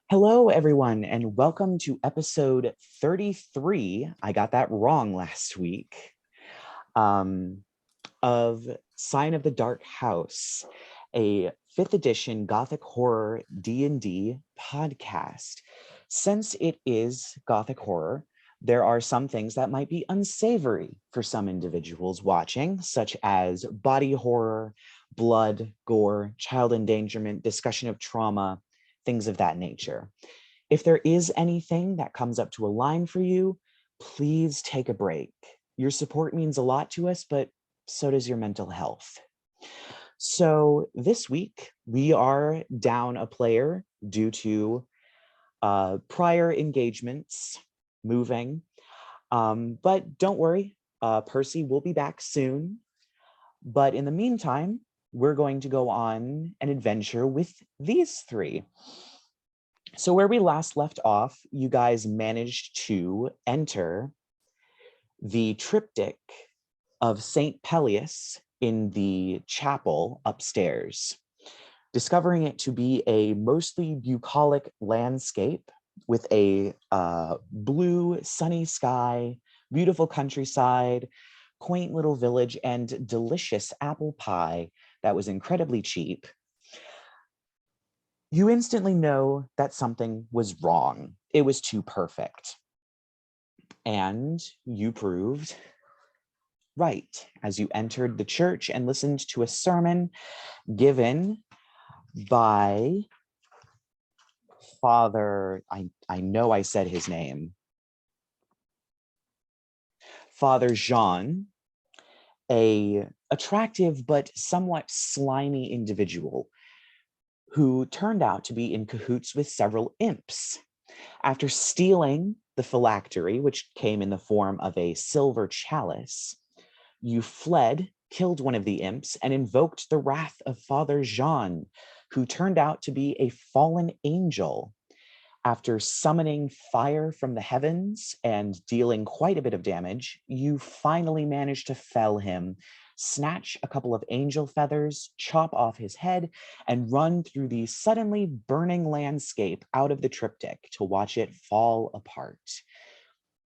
Hello, everyone, and welcome to episode 33. I got that wrong last week. Of Sign of the Dark House, a 5th edition Gothic horror D&D podcast. Since it is Gothic horror, there are some things that might be unsavory for some individuals watching, such as body horror, blood, gore, child endangerment, discussion of trauma, things of that nature. If there is anything that comes up to a line for you, please take a break. Your support means a lot to us, but so does your mental health. So this week, we are down a player due to prior engagements moving. But don't worry, Percy will be back soon. But in the meantime, we're going to go on an adventure with these three. So where we last left off, you guys managed to enter the triptych of Saint Pelius in the chapel upstairs, discovering it to be a mostly bucolic landscape with a blue, sunny sky, beautiful countryside, quaint little village, and delicious apple pie that was incredibly cheap. You instantly know that something was wrong. It was too perfect. And you proved right as you entered the church and listened to a sermon given by Father, I know I said his name, Father Jean, a attractive but somewhat slimy individual who turned out to be in cahoots with several imps. After stealing the phylactery, which came in the form of a silver chalice, you fled, killed one of the imps, and invoked the wrath of Father Jean, who turned out to be a fallen angel. After summoning fire from the heavens and dealing quite a bit of damage, you finally managed to fell him, snatch a couple of angel feathers, chop off his head, and run through the suddenly burning landscape out of the triptych to watch it fall apart.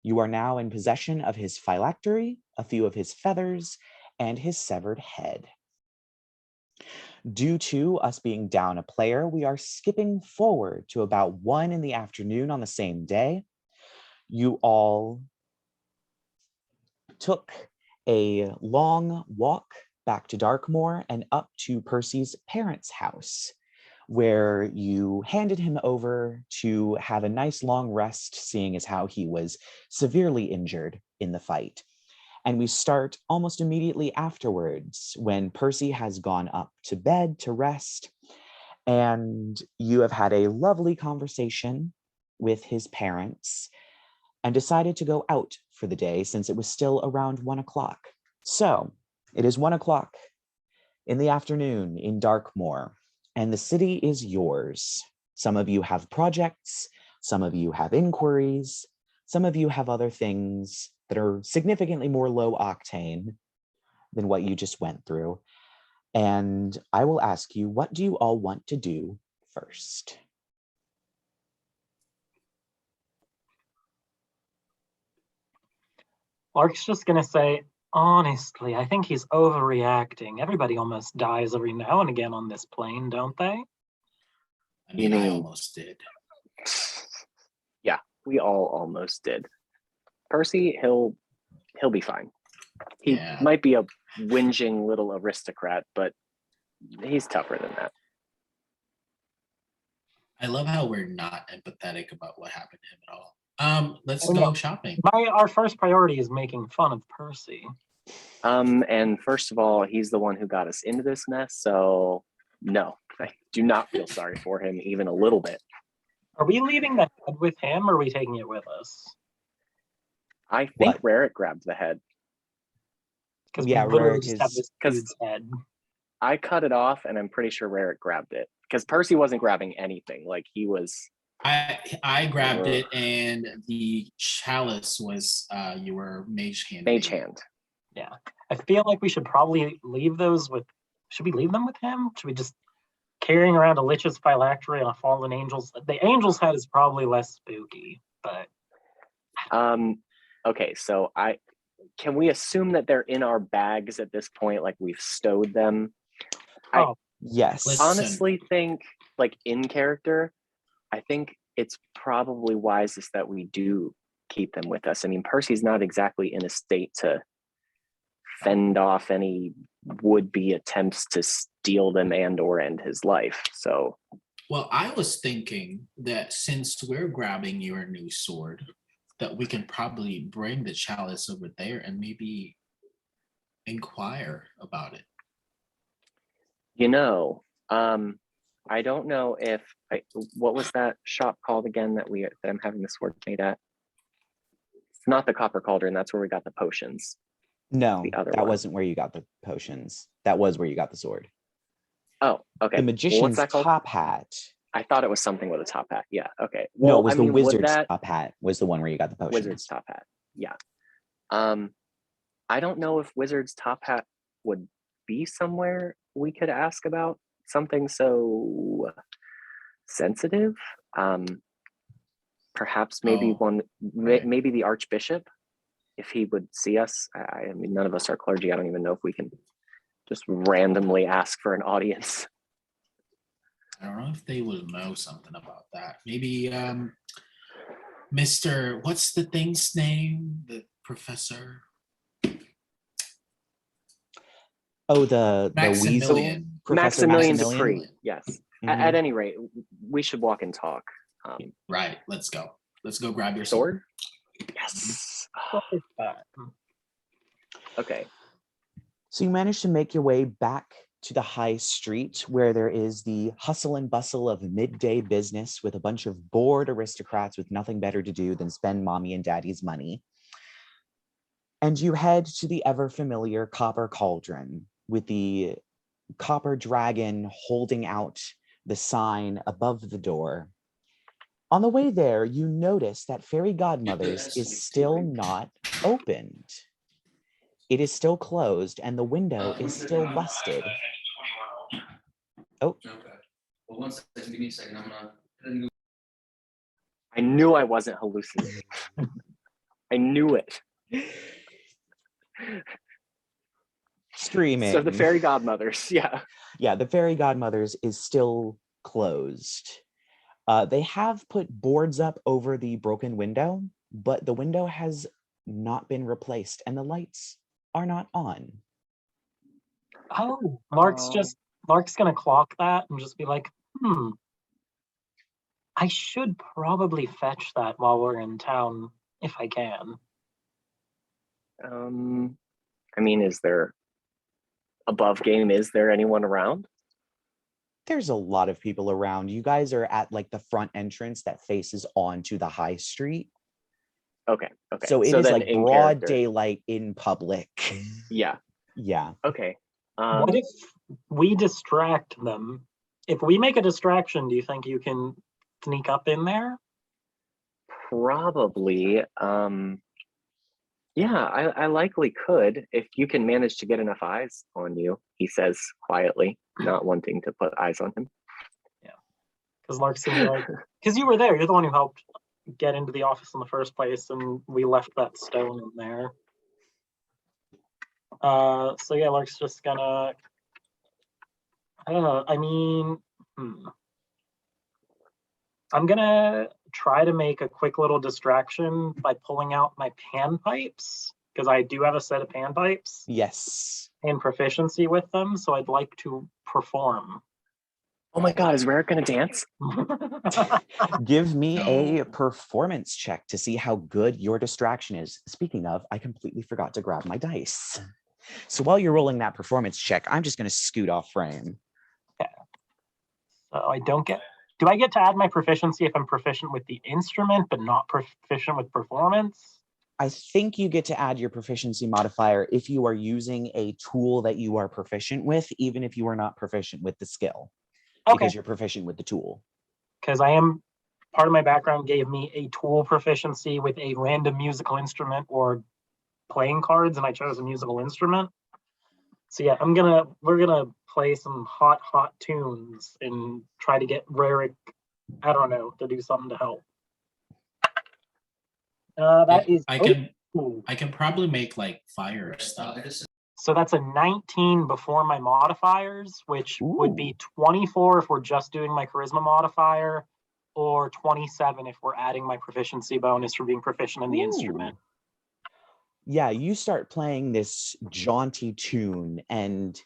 You are now in possession of his phylactery, a few of his feathers, and his severed head. Due to us being down a player, we are skipping forward to about 1 p.m. on the same day. You all took a long walk back to Darkmoor and up to Percy's parents' house, where you handed him over to have a nice long rest, seeing as how he was severely injured in the fight. And we start almost immediately afterwards when Percy has gone up to bed to rest, and you have had a lovely conversation with his parents and decided to go out for the day since it was still around 1 o'clock. So it is 1 o'clock in the afternoon in Darkmoor, and the city is yours. Some of you have projects, some of you have inquiries, some of you have other things that are significantly more low octane than what you just went through. And I will ask you, what do you all want to do first? Lark's just gonna say, honestly, I think he's overreacting. Everybody almost dies every now and again on this plane, don't they? I mean, I almost did. Yeah, we all almost did. Percy, he'll be fine. He might be a whinging little aristocrat, but he's tougher than that. I love how we're not empathetic about what happened to him at all. Let's go shopping. Our first priority is making fun of Percy. And first of all, he's the one who got us into this mess, so no, I do not feel sorry for him even a little bit. Are we leaving the head with him, or are we taking it with us? I think Rerek grabbed the head. Because Rerek just have this dude's head. I cut it off, and I'm pretty sure Rerek grabbed it. Because Percy wasn't grabbing anything. Like, he was... I grabbed it, and the chalice was your mage hand. Mage hand. Yeah. I feel like we should probably leave those with... Should we leave them with him? Should we just... carrying around a Lich's Phylactery and a fallen angel's. The angel's head is probably less spooky, but okay, so can we assume that they're in our bags at this point, like we've stowed them? Yes. Listen. Honestly think, like, in character, I think it's probably wisest that we do keep them with us. I mean, Percy's not exactly in a state to fend off any would-be attempts to steal them and or end his life. So, well, I was thinking that since we're grabbing your new sword, that we can probably bring the chalice over there and maybe inquire about it. you know, I don't know if what was that shop called again that I'm having the sword made at? It's not the Copper Cauldron. That's where we got the potions. No, The other that one. wasn't where you got the potions. That was where you got the sword. Oh, okay. The Well, magician's what's that called? top hat. I thought it was something with a top hat. Yeah. Okay. No, Well, it was I the mean, would wizard's that top hat was the one where you got the potions. wizard's top hat? Yeah. I don't know if wizard's top hat would be somewhere we could ask about something so sensitive. Perhaps maybe right. maybe the archbishop, if he would see us. I mean, none of us are clergy. I don't even know if we can just randomly ask for an audience. I don't know if they will know something about that. Maybe Mr. What's the thing's name? The professor? Oh, the weasel? Maximilian. Professor Maximilian Maximilian? Dupree. Yes. Mhm. At any rate, we should walk and talk. Right, let's go. Let's go grab your Sword? sword. Yes. Hmm. Okay. So you managed to make your way back to the high street where there is the hustle and bustle of midday business with a bunch of bored aristocrats with nothing better to do than spend mommy and daddy's money. And you head to the ever familiar Copper Cauldron with the copper dragon holding out the sign above the door. On the way there, you notice that Fairy Godmother's is still not opened. It is still closed and the window is still busted. Oh. Okay. Well, 1 second. Give me a second. I'm gonna. I knew I wasn't hallucinating. I knew it. Screaming. So the fairy godmothers, yeah. Yeah, the Fairy Godmother's is still closed. They have put boards up over the broken window, but the window has not been replaced and the lights are not on. Oh, Lark's gonna clock that and just be like, I should probably fetch that while we're in town if I can. I mean, is there above game? Is there anyone around? There's a lot of people around. You guys are at like the front entrance that faces onto the high street. Okay. So it is like broad character. daylight in public. Yeah. Yeah. Okay. What if we distract them? If we make a distraction, do you think you can sneak up in there? Probably. Yeah, I likely could if you can manage to get enough eyes on you, he says quietly, not wanting to put eyes on him. Yeah. Because Lark's gonna be like, because you were there, you're the one who helped get into the office in the first place, and we left that stone in there. So yeah, Lark's just gonna, I don't know, I mean, I'm gonna try to make a quick little distraction by pulling out my panpipes, because I do have a set of panpipes. Yes. And proficiency with them, so I'd like to perform. Oh my god, is Rerek gonna dance? Give me a performance check to see how good your distraction is. Speaking of, I completely forgot to grab my dice. So while you're rolling that performance check, I'm just going to scoot off frame. Okay. So do I get to add my proficiency if I'm proficient with the instrument, but not proficient with performance? I think you get to add your proficiency modifier if you are using a tool that you are proficient with, even if you are not proficient with the skill. Okay. Because you're proficient with the tool. Because part of my background gave me a tool proficiency with a random musical instrument or playing cards, and I chose a musical instrument. So yeah, we're gonna play some hot tunes and try to get Rerek, I don't know, to do something to help. That is. I can probably make like fire stuff. So that's a 19 before my modifiers, which would be 24 if we're just doing my charisma modifier, or 27 if we're adding my proficiency bonus for being proficient in the instrument. Yeah, you start playing this jaunty tune, and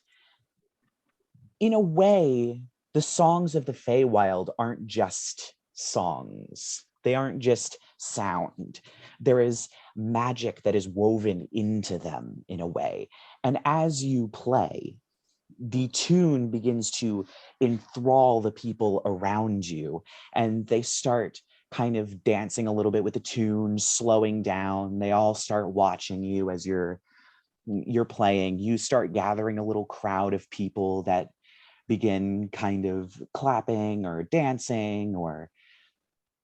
in a way, the songs of the Feywild aren't just songs. They aren't just sound. There is magic that is woven into them in a way. And as you play, the tune begins to enthrall the people around you, and they start kind of dancing a little bit with the tune, slowing down. They all start watching you as you're playing. You start gathering a little crowd of people that begin kind of clapping or dancing or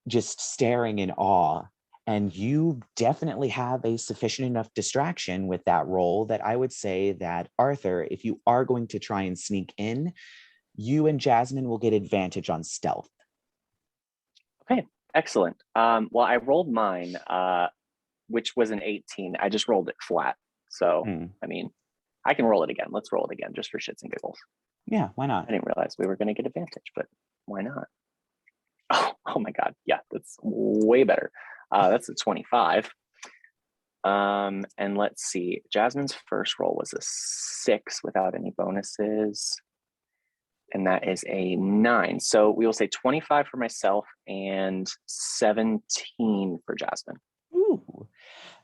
just staring in awe. And you definitely have a sufficient enough distraction with that roll that I would say that, Arthur, if you are going to try and sneak in, you and Jasmine will get advantage on stealth. Okay, excellent. Well, I rolled mine, which was an 18. I just rolled it flat. So, I mean, I can roll it again. Let's roll it again just for shits and giggles. Yeah, why not? I didn't realize we were going to get advantage, but why not? Oh my God. Yeah, that's way better. That's a 25. And let's see. Jasmine's first roll was a 6 without any bonuses. And that is a 9. So we will say 25 for myself and 17 for Jasmine. Ooh.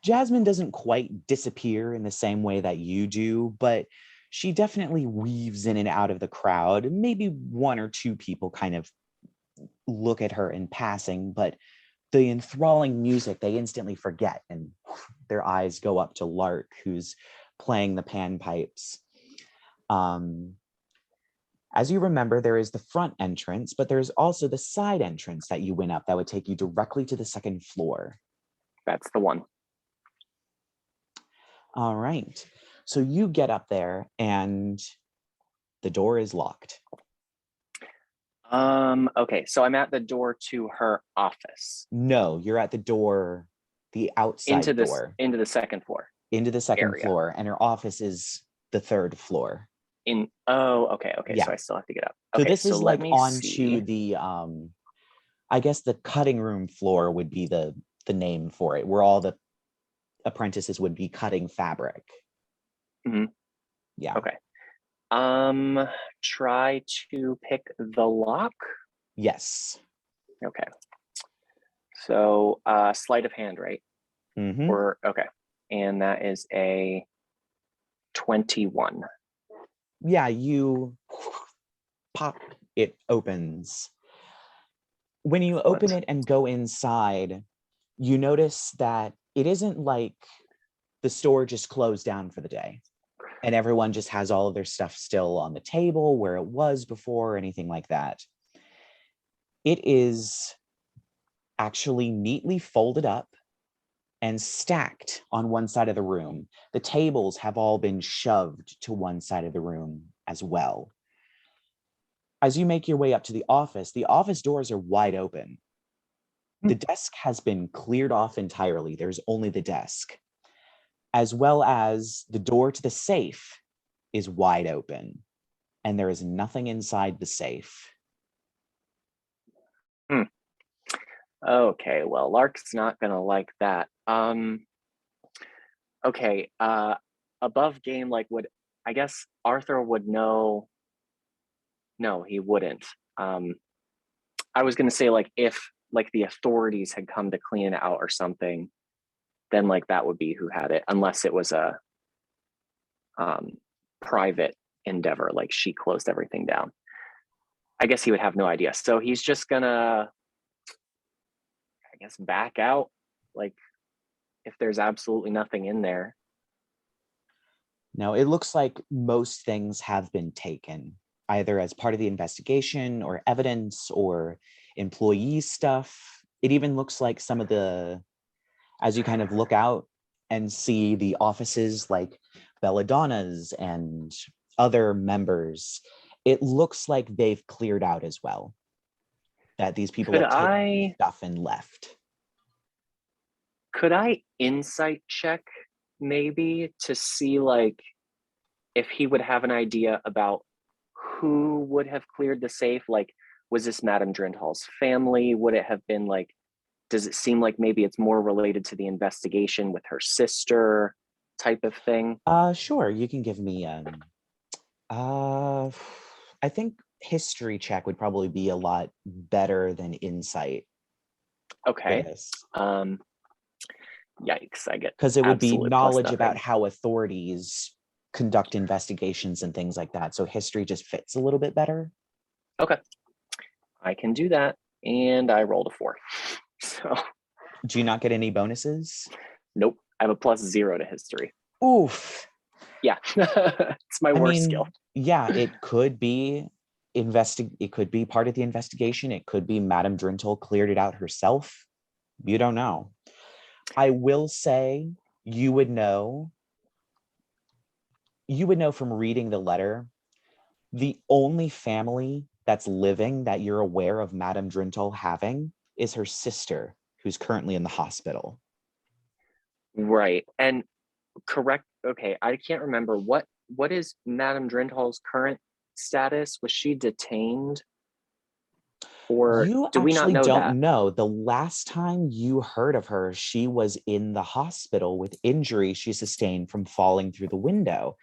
Jasmine doesn't quite disappear in the same way that you do, but she definitely weaves in and out of the crowd. Maybe one or two people kind of look at her in passing, but the enthralling music they instantly forget, and their eyes go up to Lark, who's playing the panpipes. As you remember, there is the front entrance, but there's also the side entrance that you went up that would take you directly to the second floor. That's the one. All right. So you get up there and the door is locked. Okay, so I'm at the door to her office. No, you're at the door, the outside door. Into the second floor. Into the second area. floor, and her office is the third floor. Okay. Yeah. So I still have to get up. So okay, this is like onto see. the I guess the cutting room floor would be the name for it, where all the apprentices would be cutting fabric. Mm-hmm. Yeah. Okay. Try to pick the lock. Yes. Okay. So sleight of hand, right? Mm-hmm. Or okay. And that is a 21. Yeah, you pop, it opens. When you open it and go inside, you notice that it isn't like the store just closed down for the day and everyone just has all of their stuff still on the table where it was before or anything like that. It is actually neatly folded up and stacked on one side of the room. The tables have all been shoved to one side of the room as well. As you make your way up to the office doors are wide open. The desk has been cleared off entirely. There's only the desk, as well as the door to the safe is wide open, and there is nothing inside the safe. Okay, well, Lark's not gonna like that. Okay, above game, like, I guess Arthur would know. No, he wouldn't. I was gonna say, like, if like the authorities had come to clean it out or something, then like that would be who had it, unless it was a private endeavor, like she closed everything down. I guess he would have no idea. So he's just gonna, I guess, back out, like if there's absolutely nothing in there. Now, it looks like most things have been taken, either as part of the investigation or evidence or employee stuff. It even looks like some of the, as you kind of look out and see the offices like Belladonna's and other members, it looks like they've cleared out as well. That these people Could have taken I- stuff and left. Could I insight check maybe to see like if he would have an idea about who would have cleared the safe? Like, was this Madame Drindhal's family? Would it have been like, does it seem like maybe it's more related to the investigation with her sister type of thing? Sure, you can give me I think history check would probably be a lot better than insight. Okay. Yes. Yikes, I get Because it would be absolute plus knowledge about nothing. how authorities conduct investigations and things like that. So history just fits a little bit better. Okay. I can do that. And I rolled a 4. So Do you not get any bonuses? nope. I have a +0 to history. Oof. Yeah. It's my worst skill. Yeah, it could be it could be part of the investigation. It could be Madame Drintel cleared it out herself. You don't know. I will say you would know from reading the letter, the only family that's living that you're aware of Madame Drintel having is her sister, who's currently in the hospital. Right. And correct. Okay. I can't remember what is Madame Drindhal's current status? Was she detained? Or You do we not actually know don't that? know. The last time you heard of her, she was in the hospital with injury she sustained from falling through the window.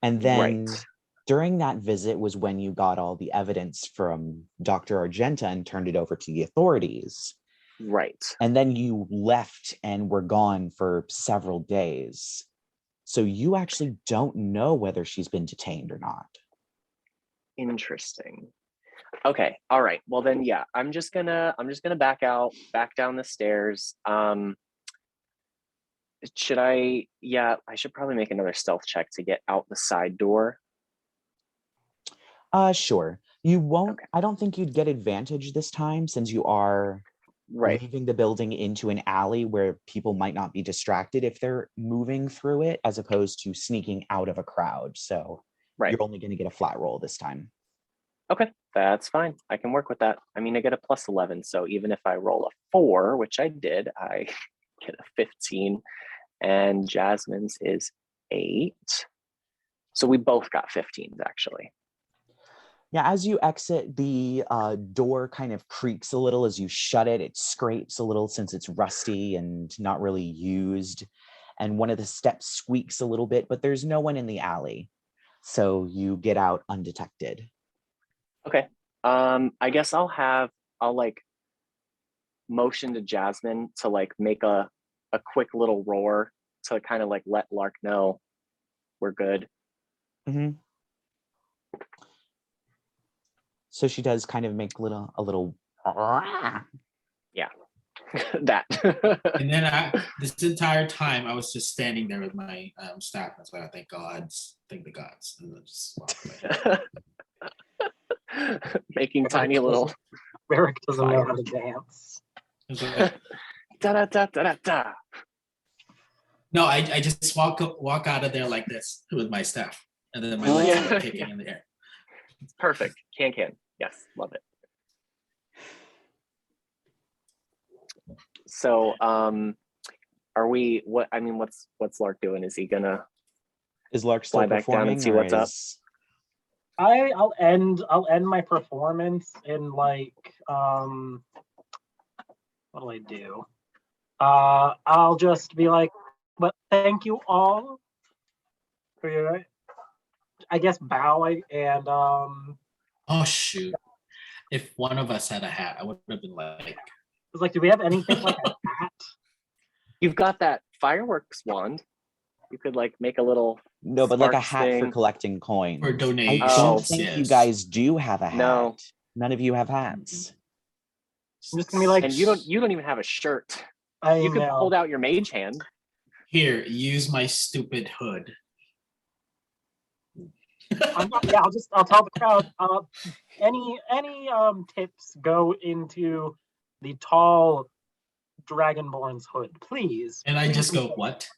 And then Right. during that visit was when you got all the evidence from Dr. Argenta and turned it over to the authorities. Right. And then you left and were gone for several days. So you actually don't know whether she's been detained or not. Interesting. Okay. All right. Well then, yeah, I'm just gonna back down the stairs. Should I? Yeah, I should probably make another stealth check to get out the side door. Sure. You won't, Okay. I don't think you'd get advantage this time since you are Right. leaving the building into an alley where people might not be distracted if they're moving through it, as opposed to sneaking out of a crowd. So Right. you're only going to get a flat roll this time. Okay, that's fine. I can work with that. I mean, I get a +11, so even if I roll a 4, which I did, I get a 15, and Jasmine's is 8. So we both got 15s, actually. Yeah, as you exit, the door kind of creaks a little as you shut it. It scrapes a little since it's rusty and not really used. And one of the steps squeaks a little bit, but there's no one in the alley. So you get out undetected. Okay. I guess I'll like motion to Jasmine to like make a quick little roar to kind of like let Lark know we're good. Mm-hmm. So she does kind of make a little. Yeah, that. And then this entire time, I was just standing there with my staff. That's why I thank the gods, and then just walk away. Making tiny little. Rerek doesn't know how to dance. Like, Da da da da da. no, I just walk out of there like this with my staff, and then my legs are kicking in the air. Perfect. Can. Yes, love it. So, are we? What's Lark doing? Is he gonna? Is Lark still fly back down performing and see or what's up? is... I'll end my performance in like what'll I do? I'll just be like, but thank you all for your, I guess, bow and Oh shoot! If one of us had a hat, I would have been like, I was like, do we have anything like a hat? You've got that fireworks wand. You could like make a little. No, but like a sparks hat for thing. collecting coins. for donations. I don't Oh. think you Yes. guys do have a hat. No. None of you have hats. I'm just gonna be like, And you don't even have a shirt. I You could know. hold out your mage hand. Here, use my stupid hood. I'll tell the crowd. Any tips go into the tall Dragonborn's hood, please. And I just go, what?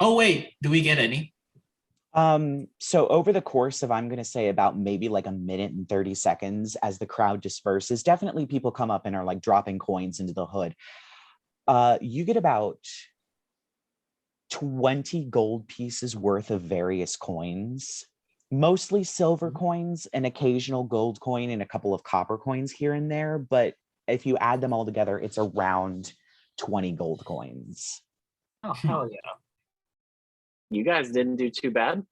Oh wait, do we get any? So over the course of, I'm going to say about maybe like a minute and 30 seconds as the crowd disperses, definitely people come up and are like dropping coins into the hood. You get about 20 gold pieces worth of various coins, mostly silver coins, an occasional gold coin, and a couple of copper coins here and there. But if you add them all together, it's around 20 gold coins. Oh, hell yeah. You guys didn't do too bad.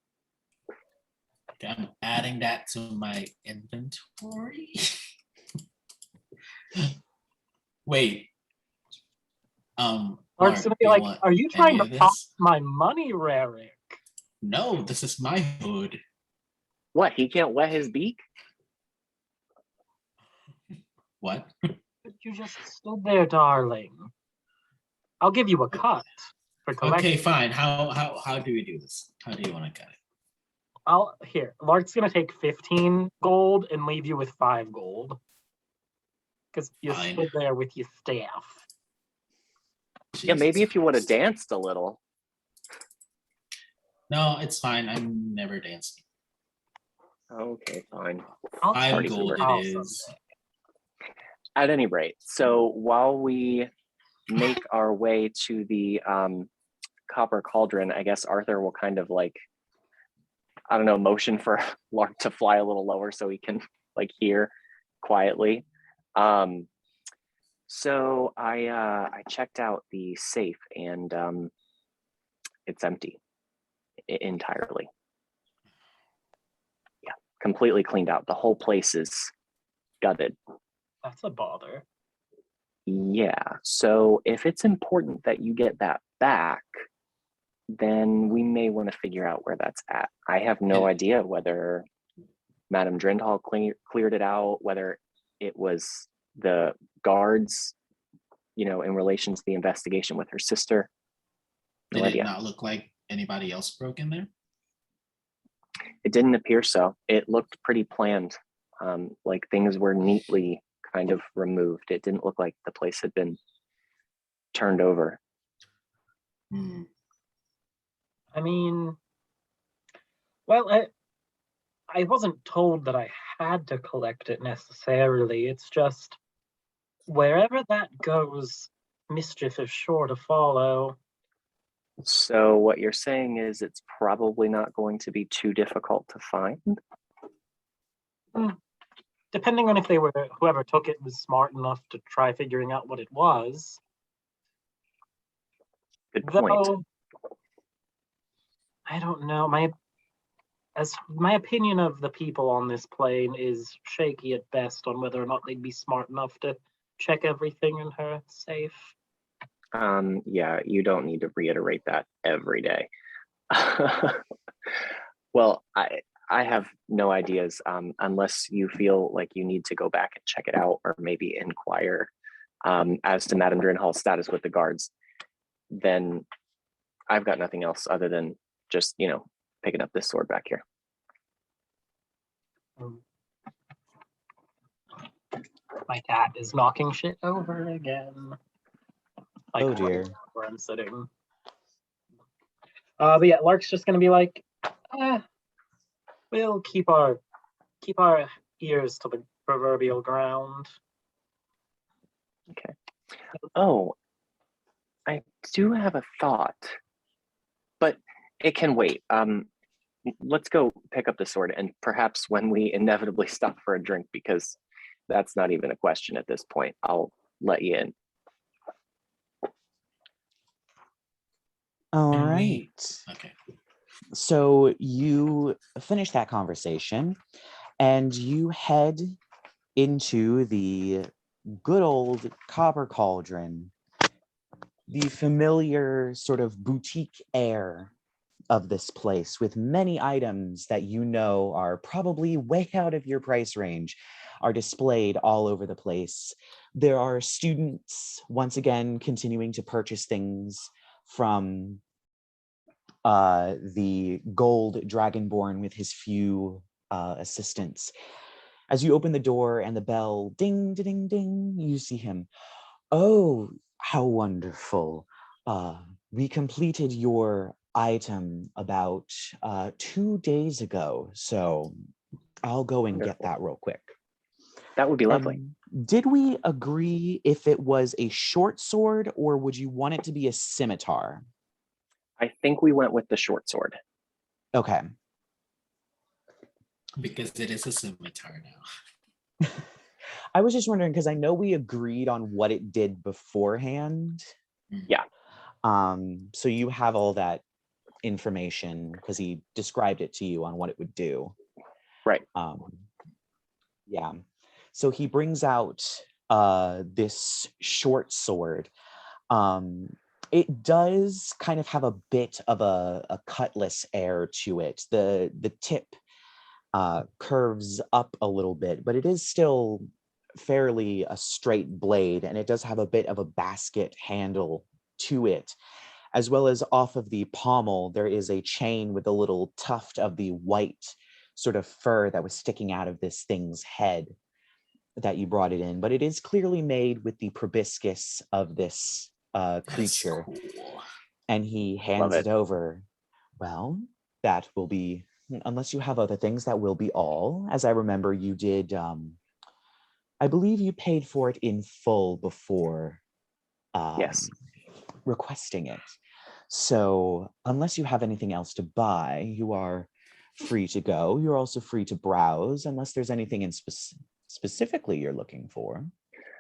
I'm adding that to my inventory. Wait. Lark's gonna be do you like, want are you any trying of to pop this? my money, Rerek? No, this is my hood. What? He can't wet his beak? What? But you just stood there, darling. I'll give you a cut for collecting. Okay, fine. How do we do this? How do you want to cut it? Here. Lark's gonna take 15 gold and leave you with 5 gold. Because you Fine. stood there with your staff. Yeah, maybe Jesus if you would have Christ. danced a little. No, it's fine. I'm never dancing. Okay, fine. I'll 5 teach you gold how it someday. is. At any rate, so while we make our way to the copper cauldron, I guess Arthur will kind of like, I don't know, motion for Lark to fly a little lower so he can like hear quietly. So I checked out the safe and it's empty entirely. Yeah, completely cleaned out. The whole place is gutted. That's a bother. Yeah, so if it's important that you get that back, then we may want to figure out where that's at. I have no Yeah. idea whether Madame Drindhall cleared it out, whether it was the guards, in relation to the investigation with her sister. No Did idea. it not look like anybody else broke in there? It didn't appear so. It looked pretty planned, like things were neatly kind of removed. It didn't look like the place had been turned over. Hmm. I mean, well, I wasn't told that I had to collect it necessarily. It's just wherever that goes, mischief is sure to follow. So what you're saying is it's probably not going to be too difficult to find? Depending on if whoever took it was smart enough to try figuring out what it was. Good point. Though, I don't know. My opinion of the people on this plane is shaky at best on whether or not they'd be smart enough to check everything in her safe. Yeah, you don't need to reiterate that every day. Well, I have no ideas unless you feel like you need to go back and check it out or maybe inquire as to Madame Drinhall's status with the guards. Then I've got nothing else other than just, picking up this sword back here. My cat is knocking shit over again. Like, Oh dear. where I'm sitting. But yeah, Lark's just gonna be like, we'll keep our ears to the proverbial ground. Okay. Oh, I do have a thought, but it can wait. Let's go pick up the sword, and perhaps when we inevitably stop for a drink, because that's not even a question at this point, I'll let you in. All And right. Okay. So you finish that conversation and you head into the good old copper cauldron, the familiar sort of boutique air of this place, with many items that are probably way out of your price range are displayed all over the place. There are students once again continuing to purchase things from the gold Dragonborn with his few assistants. As you open the door and the bell ding, ding, ding, you see him. Oh, how wonderful. We completed your item about 2 days ago, so I'll go and get that real quick. That would be lovely. Did we agree if it was a short sword, or would you want it to be a scimitar? I think we went with the short sword. Okay. Because it is a scimitar now. I was just wondering, because I know we agreed on what it did beforehand. Yeah. So you have all that information because he described it to you on what it would do. Right. Yeah. So he brings out this short sword. It does kind of have a bit of a cutlass air to it. The tip curves up a little bit, but it is still fairly a straight blade, and it does have a bit of a basket handle to it. As well as off of the pommel, there is a chain with a little tuft of the white sort of fur that was sticking out of this thing's head that you brought it in. But it is clearly made with the proboscis of this creature. Cool. And he hands it over. Well, that will be, unless you have other things, that will be all. As I remember, you did, I believe you paid for it in full before yes. requesting it. So unless you have anything else to buy, you are free to go. You're also free to browse, unless there's anything in specifically you're looking for.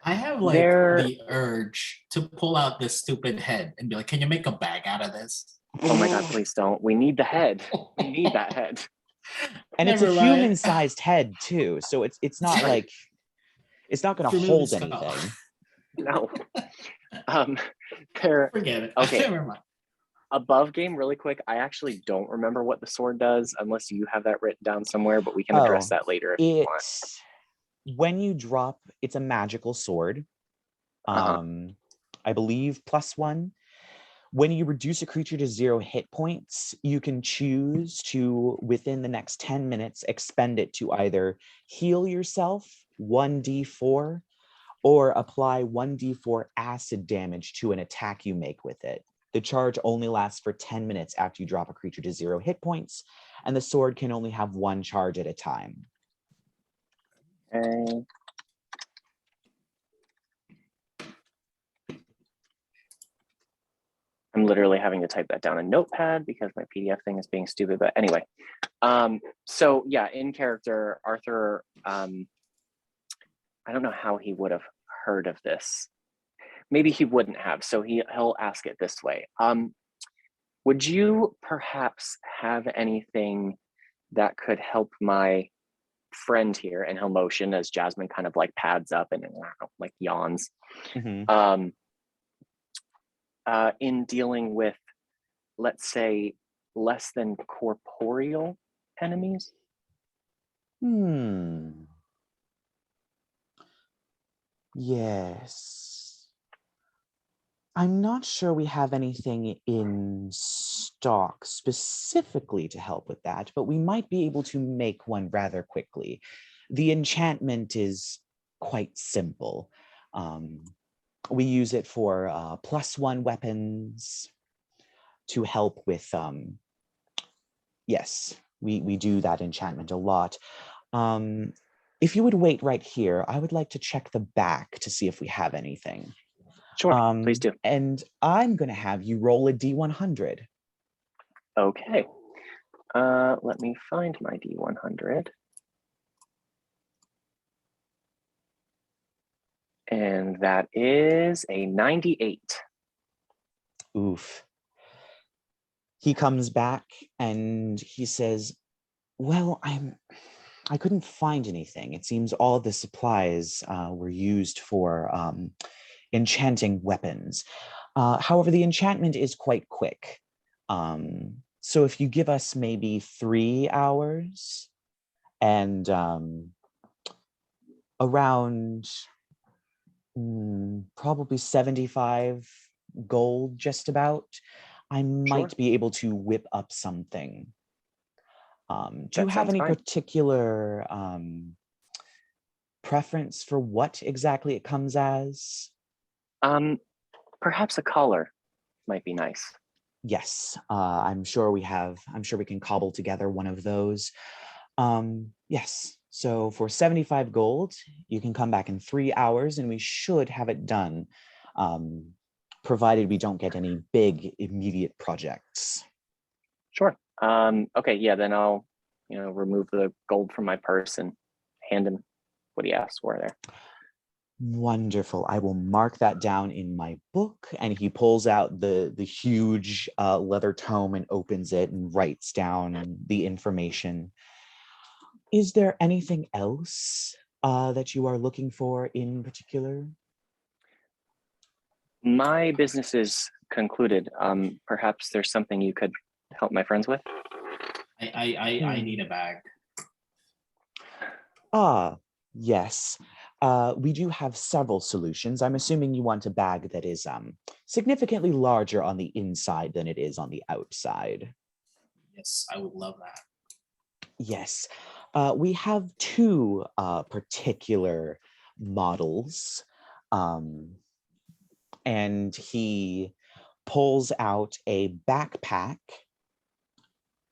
I have like the urge to pull out this stupid head and be like, can you make a bag out of this? Oh my god, please don't. We need the head. We need that head. And it's a human-sized head too, so it's not like it's not going to hold anything. No. Forget it. Okay. Never mind. Above game, really quick. I actually don't remember what the sword does, unless you have that written down somewhere. But we can address that later if you want. When you drop, it's a magical sword. I believe +1. When you reduce a creature to 0 hit points, you can choose to, within the next 10 minutes, expend it to either heal yourself 1d4 or apply 1d4 acid damage to an attack you make with it. The charge only lasts for 10 minutes after you drop a creature to 0 hit points, and the sword can only have 1 charge at a time. Okay. I'm literally having to type that down in Notepad because my PDF thing is being stupid. But anyway, so yeah, in character, Arthur, I don't know how he would have heard of this. Maybe he wouldn't have, so he'll ask it this way. Would you perhaps have anything that could help my friend here? And he'll motion as Jasmine kind of like pads up and like yawns. Mm-hmm. In dealing with, let's say, less than corporeal enemies? Yes. I'm not sure we have anything in stock specifically to help with that, but we might be able to make one rather quickly. The enchantment is quite simple. We use it for +1 weapons to help with, yes, we do that enchantment a lot. If you would wait right here, I would like to check the back to see if we have anything. Sure, please do. And I'm going to have you roll a D100. Okay. Let me find my D100. And that is a 98. Oof. He comes back and he says, well, I couldn't find anything. It seems all the supplies were used for enchanting weapons. However, the enchantment is quite quick. So if you give us maybe 3 hours and around probably 75 gold, just about, I might be able to whip up something. Do you have any particular preference for what exactly it comes as? Perhaps a collar might be nice. Yes, I'm sure we can cobble together one of those. Yes, so for 75 gold, you can come back in 3 hours and we should have it done, provided we don't get any big immediate projects. Sure. Okay, yeah, then I'll, remove the gold from my purse and hand him what he asked for there. Wonderful. I will mark that down in my book. And he pulls out the huge leather tome and opens it and writes down the information. Is there anything else that you are looking for in particular? My business is concluded. Perhaps there's something you could help my friends with? I need a bag. Yes. We do have several solutions. I'm assuming you want a bag that is significantly larger on the inside than it is on the outside. Yes, I would love that. Yes. We have two particular models. And he pulls out a backpack,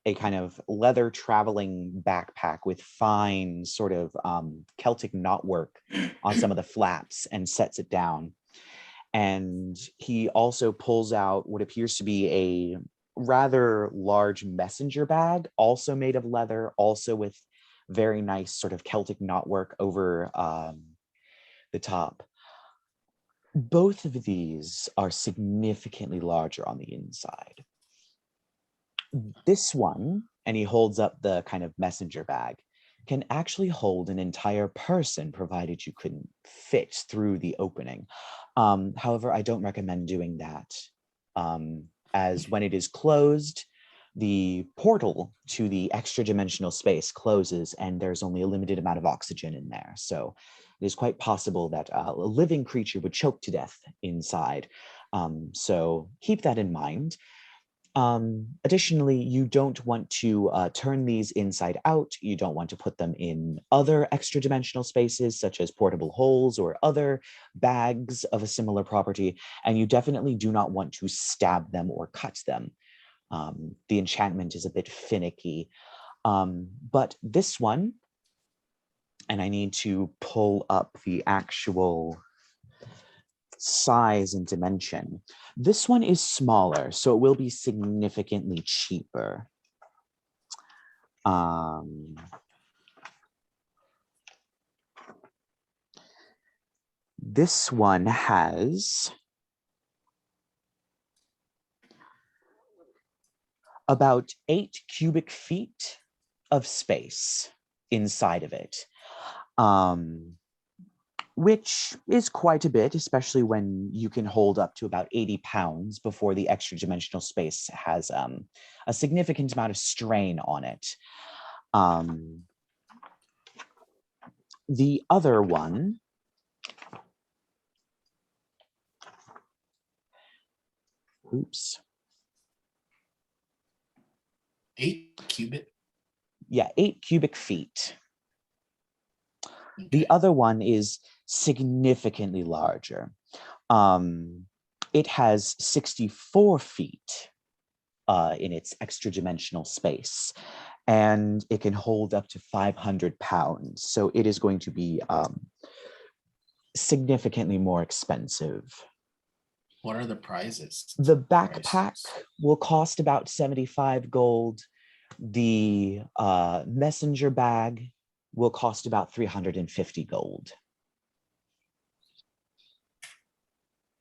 a kind of leather traveling backpack with fine sort of Celtic knotwork on some of the flaps and sets it down. And he also pulls out what appears to be a rather large messenger bag, also made of leather, also with very nice sort of Celtic knotwork over the top. Both of these are significantly larger on the inside. This one, and he holds up the kind of messenger bag, can actually hold an entire person, provided you couldn't fit through the opening. However, I don't recommend doing that, as when it is closed, the portal to the extra dimensional space closes and there's only a limited amount of oxygen in there. So it is quite possible that a living creature would choke to death inside. So keep that in mind. Additionally, you don't want to turn these inside out. You don't want to put them in other extra dimensional spaces, such as portable holes or other bags of a similar property. And you definitely do not want to stab them or cut them. The enchantment is a bit finicky. But this one, and I need to pull up the actual size and dimension. This one is smaller, so it will be significantly cheaper. This one has about 8 cubic feet of space inside of it. Which is quite a bit, especially when you can hold up to about 80 pounds before the extra dimensional space has a significant amount of strain on it. The other one, oops. 8 cubic? Yeah, 8 cubic feet. Okay. The other one is significantly larger. It has 64 feet in its extra dimensional space, and it can hold up to 500 pounds. So it is going to be significantly more expensive. What are the prizes? The backpack will cost about 75 gold. The messenger bag will cost about 350 gold.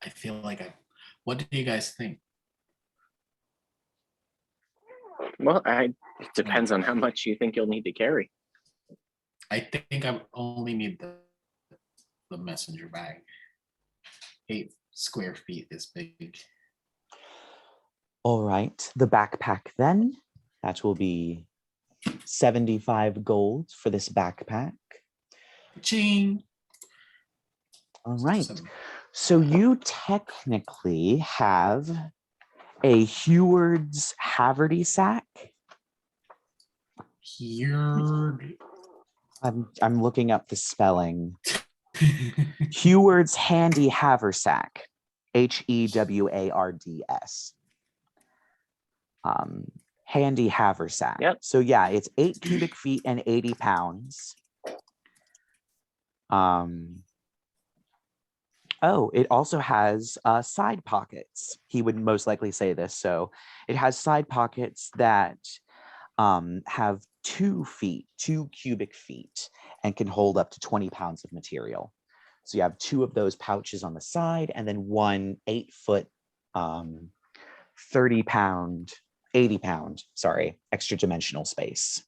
I feel like what do you guys think? Well, it depends on how much you think you'll need to carry. I think I only need the messenger bag. 8 square feet is big. All right, the backpack then, that will be 75 gold for this backpack. Ching. All right, so you technically have a Heward's Haverty sack. Heward. I'm looking up the spelling. Heward's Handy Haversack. Hewards. handy haversack. Yep. So yeah, it's 8 cubic feet and 80 pounds. Oh, it also has side pockets. He would most likely say this. So it has side pockets that have 2 cubic feet, and can hold up to 20 pounds of material. So you have 2 of those pouches on the side, and then 1 8-foot, 30-pound, 80-pound, extra dimensional space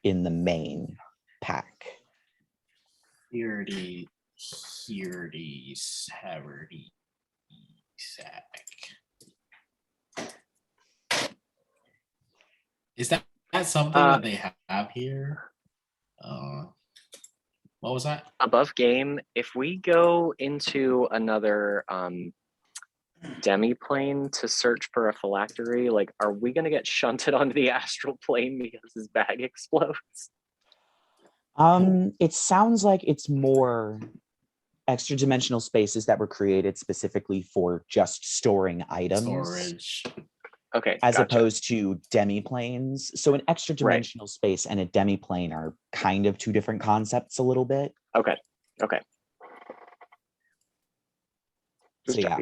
in the main pack. Hardy sack. Is that something that they have here? What was that? Above game, if we go into another demi-plane to search for a phylactery, like, are we going to get shunted onto the astral plane because his bag explodes? It sounds like it's more extra dimensional spaces that were created specifically for just storing items. Storage. Okay, as gotcha. opposed to demi-planes. So an extra dimensional space and a demi-plane are kind of 2 different concepts a little bit. Okay. So yeah.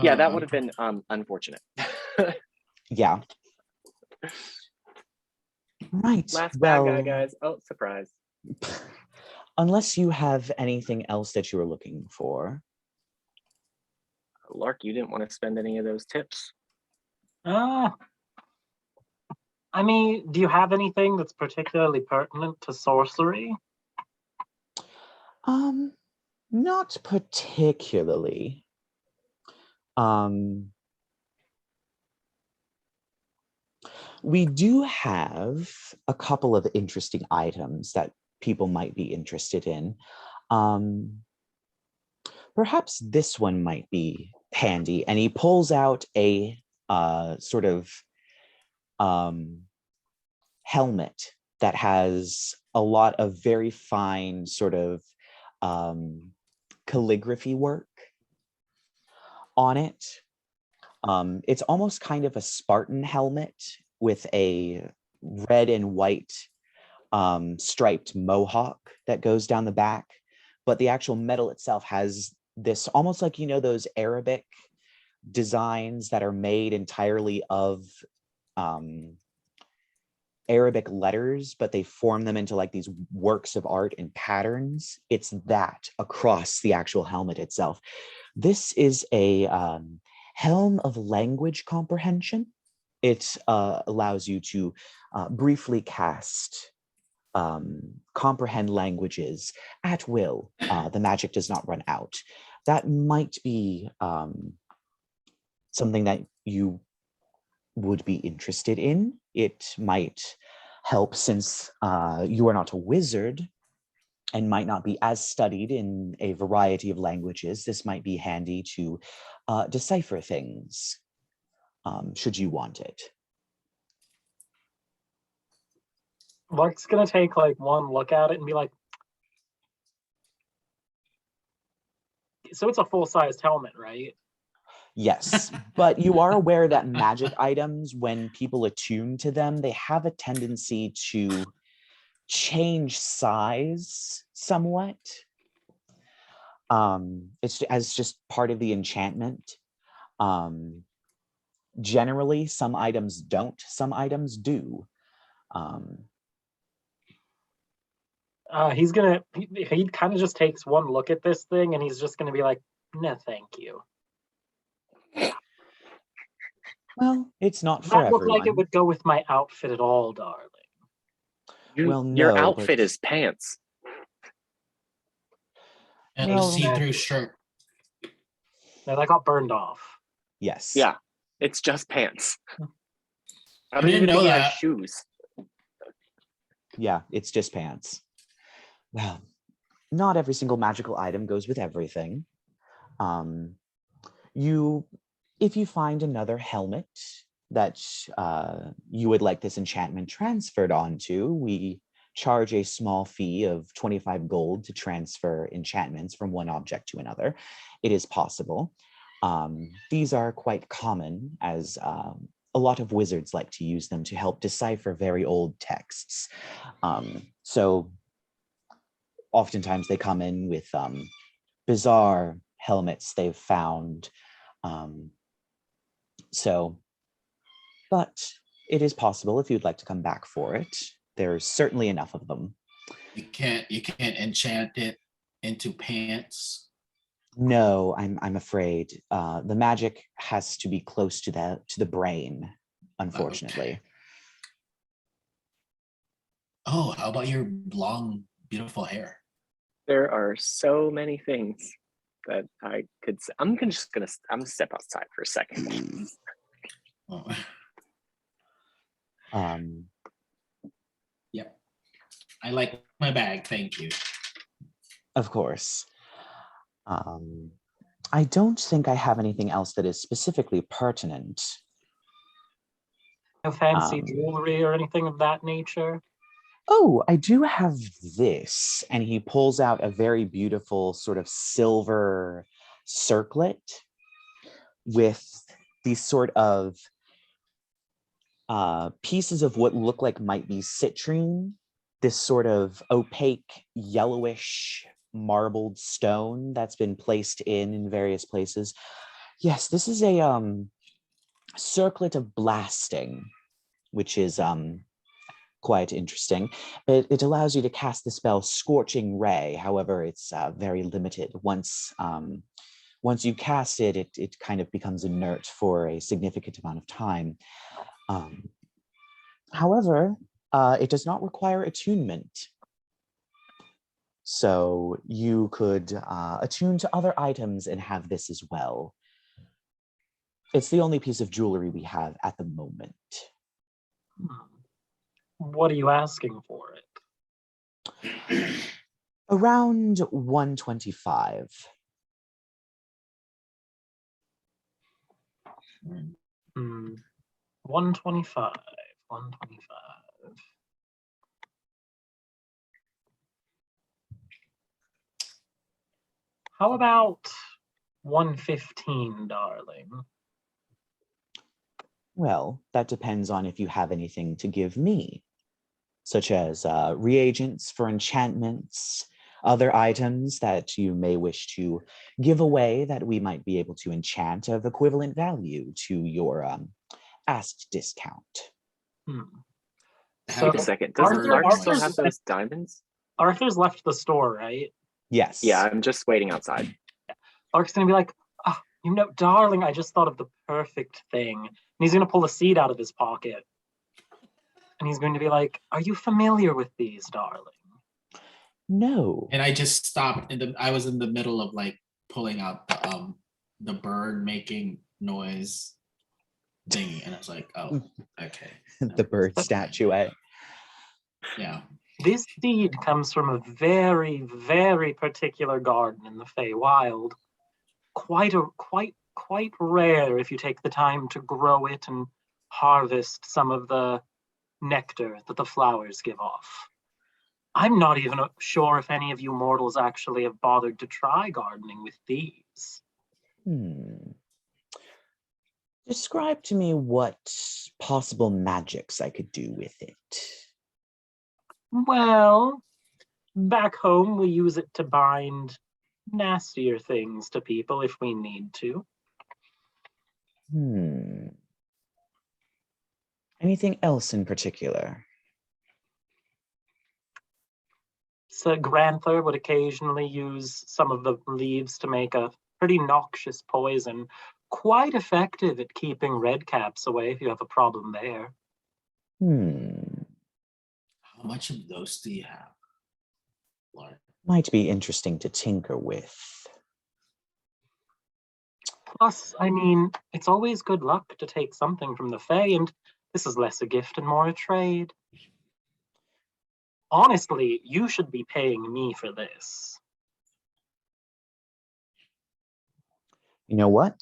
Yeah, that would have been unfortunate. Yeah. Right. Last bad guy, guys. Oh, surprise. Unless you have anything else that you were looking for. Lark, you didn't want to spend any of those tips? I mean, do you have anything that's particularly pertinent to sorcery? Not particularly. We do have a couple of interesting items that people might be interested in. Perhaps this one might be handy. And he pulls out a sort of helmet that has a lot of very fine sort of calligraphy work on it. It's almost kind of a Spartan helmet with a red and white striped mohawk that goes down the back, but the actual metal itself has this almost like, you know, those Arabic designs that are made entirely of Arabic letters, but they form them into like these works of art and patterns. It's that across the actual helmet itself. This is a helm of language comprehension. It allows you to briefly cast comprehend languages at will. The magic does not run out. That might be something that you would be interested in. It might help since you are not a wizard and might not be as studied in a variety of languages. This might be handy to decipher things should you want it. Lark's gonna take like one look at it and be like, so it's a full-sized helmet, right? Yes, but you are aware that magic items, when people attune to them, they have a tendency to change size somewhat. It's as just part of the enchantment. Generally, some items don't, some items do. He kind of just takes one look at this thing and he's just gonna be like, no, thank you. Well, it's not for That looked everyone. like it would go with my outfit at all, darling. Your outfit is pants. And a see-through shirt. No, that got burned off. Yes. Yeah, it's just pants. I didn't even know think he that. has shoes. Yeah, it's just pants. Well, not every single magical item goes with everything. If you find another helmet that you would like this enchantment transferred onto, we charge a small fee of 25 gold to transfer enchantments from one object to another. It is possible. These are quite common, as a lot of wizards like to use them to help decipher very old texts. So oftentimes they come in with bizarre helmets they've found. But it is possible if you'd like to come back for it. There's certainly enough of them. You can't enchant it into pants. No, I'm afraid the magic has to be close to the brain, unfortunately. Okay. Oh, how about your long, beautiful hair? There are so many things that I could say. I'm gonna step outside for a second. Oh. Yep. I like my bag, thank you. Of course. I don't think I have anything else that is specifically pertinent. No fancy jewelry or anything of that nature? Oh, I do have this. And he pulls out a very beautiful sort of silver circlet with these sort of pieces of what look like might be citrine, this sort of opaque, yellowish, marbled stone that's been placed in various places. Yes, this is a circlet of blasting, which is quite interesting. It allows you to cast the spell Scorching Ray. However, it's very limited. Once you cast it, it kind of becomes inert for a significant amount of time. However, it does not require attunement. So you could attune to other items and have this as well. It's the only piece of jewelry we have at the moment. What are you asking for it? Around 125. Hmm. 125. 125. How about 115, darling? Well, that depends on if you have anything to give me, such as reagents for enchantments, other items that you may wish to give away that we might be able to enchant of equivalent value to your asked discount. So, Wait a second. Doesn't Lark still have those diamonds? Arthur's left the store, right? Yes. Yeah, I'm just waiting outside. Lark's gonna be like, oh, darling, I just thought of the perfect thing. And he's gonna pull a seed out of his pocket. And he's going to be like, are you familiar with these, darling? No. And I just stopped I was in the middle of like pulling out the bird making noise thingy, and I was like, oh, okay. The bird statuette. Yeah. This seed comes from a very, very particular garden in the Feywild. Quite rare if you take the time to grow it and harvest some of the nectar that the flowers give off. I'm not even sure if any of you mortals actually have bothered to try gardening with these. Describe to me what possible magics I could do with it. Well, back home we use it to bind nastier things to people if we need to. Anything else in particular? So Grantler would occasionally use some of the leaves to make a pretty noxious poison. Quite effective at keeping redcaps away if you have a problem there. How much of those do you have, Lark? Might be interesting to tinker with. Plus, I mean, it's always good luck to take something from the Fae, and this is less a gift and more a trade. Honestly, you should be paying me for this. You know what?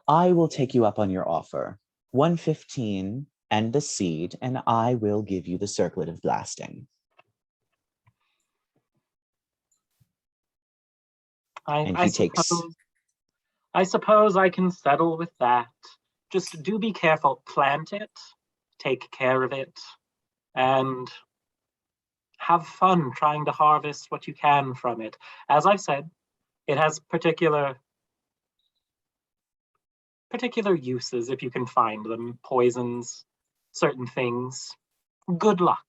I will take you up on your offer. 115 and the seed, and I will give you the circlet of blasting. I suppose I suppose I can settle with that. Just do be careful. Plant it, take care of it, and have fun trying to harvest what you can from it. As I've said, it has particular uses if you can find them. Poisons, certain things. Good luck.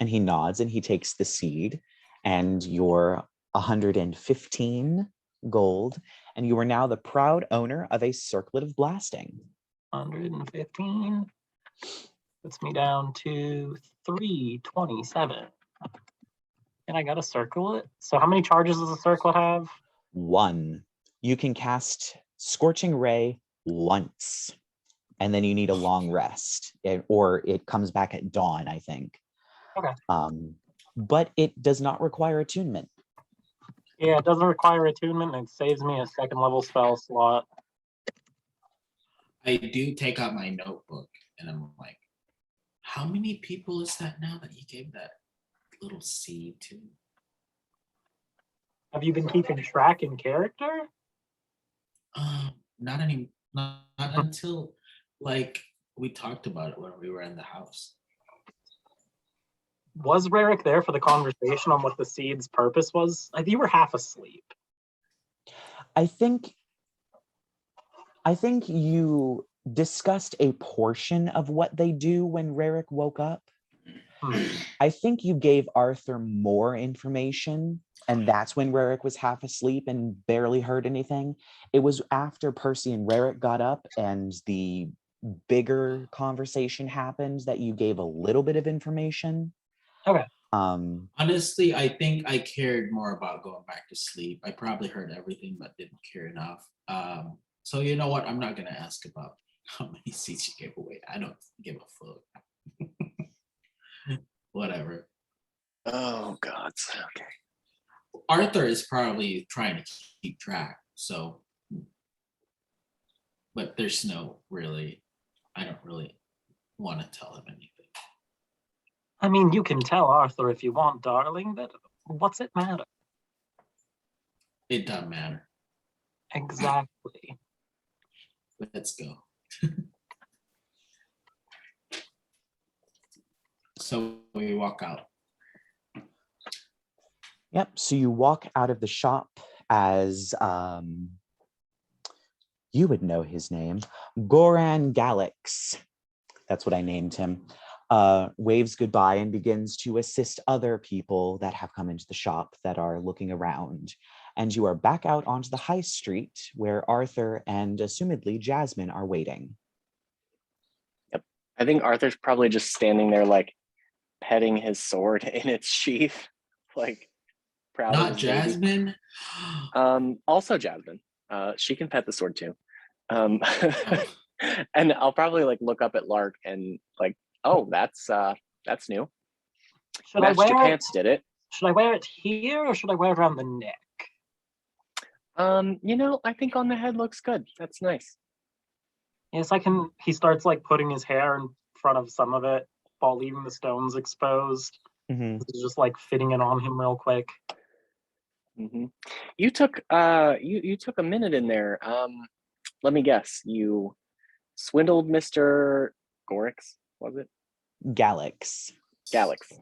And he nods and he takes the seed, and your 115 gold, and you are now the proud owner of a circlet of blasting. 115 puts me down to 327. And I got to circle it. So how many charges does a circlet have? 1. You can cast Scorching Ray once, and then you need a long rest, or it comes back at dawn, I think. Okay. But it does not require attunement. Yeah, it doesn't require attunement, and it saves me a second level spell slot. I do take out my notebook, and I'm like, how many people is that now that you gave that little seed to? Have you been keeping track in character? Not until like we talked about it when we were in the house. Was Rerek there for the conversation on what the seed's purpose was? You were half asleep. I think you discussed a portion of what they do when Rerek woke up. I think you gave Arthur more information, and that's when Rerek was half asleep and barely heard anything. It was after Percy and Rerek got up and the bigger conversation happened that you gave a little bit of information. Okay. Honestly, I think I cared more about going back to sleep. I probably heard everything but didn't care enough. So you know what? I'm not gonna ask about how many seats you gave away. I don't give a fuck. Whatever. Oh God. Okay. Arthur is probably trying to keep track, so but there's no really, I don't really want to tell him anything. I mean, you can tell Arthur if you want, darling, but what's it matter? It doesn't matter. Exactly. Let's go. So we walk out. Yep. So you walk out of the shop as you would know his name, Goran Galax. That's what I named him. Waves goodbye and begins to assist other people that have come into the shop that are looking around. And you are back out onto the high street where Arthur and assumedly Jasmine are waiting. Yep. I think Arthur's probably just standing there like petting his sword in its sheath, like proud of Not his baby. Jasmine. Also Jasmine. She can pet the sword too. And I'll probably like look up at Lark and like, oh, that's new. Should I Matched your wear pants, did it? Should I wear it here or should I wear it around the neck? I think on the head looks good. That's nice. Yes, I can. He starts like putting his hair in front of some of it while leaving the stones exposed. Mm-hmm. This is just like fitting it on him real quick. Mm-hmm. You took you took a minute in there. Let me guess. You swindled Mr. Gorix, was it? Galax. Galax.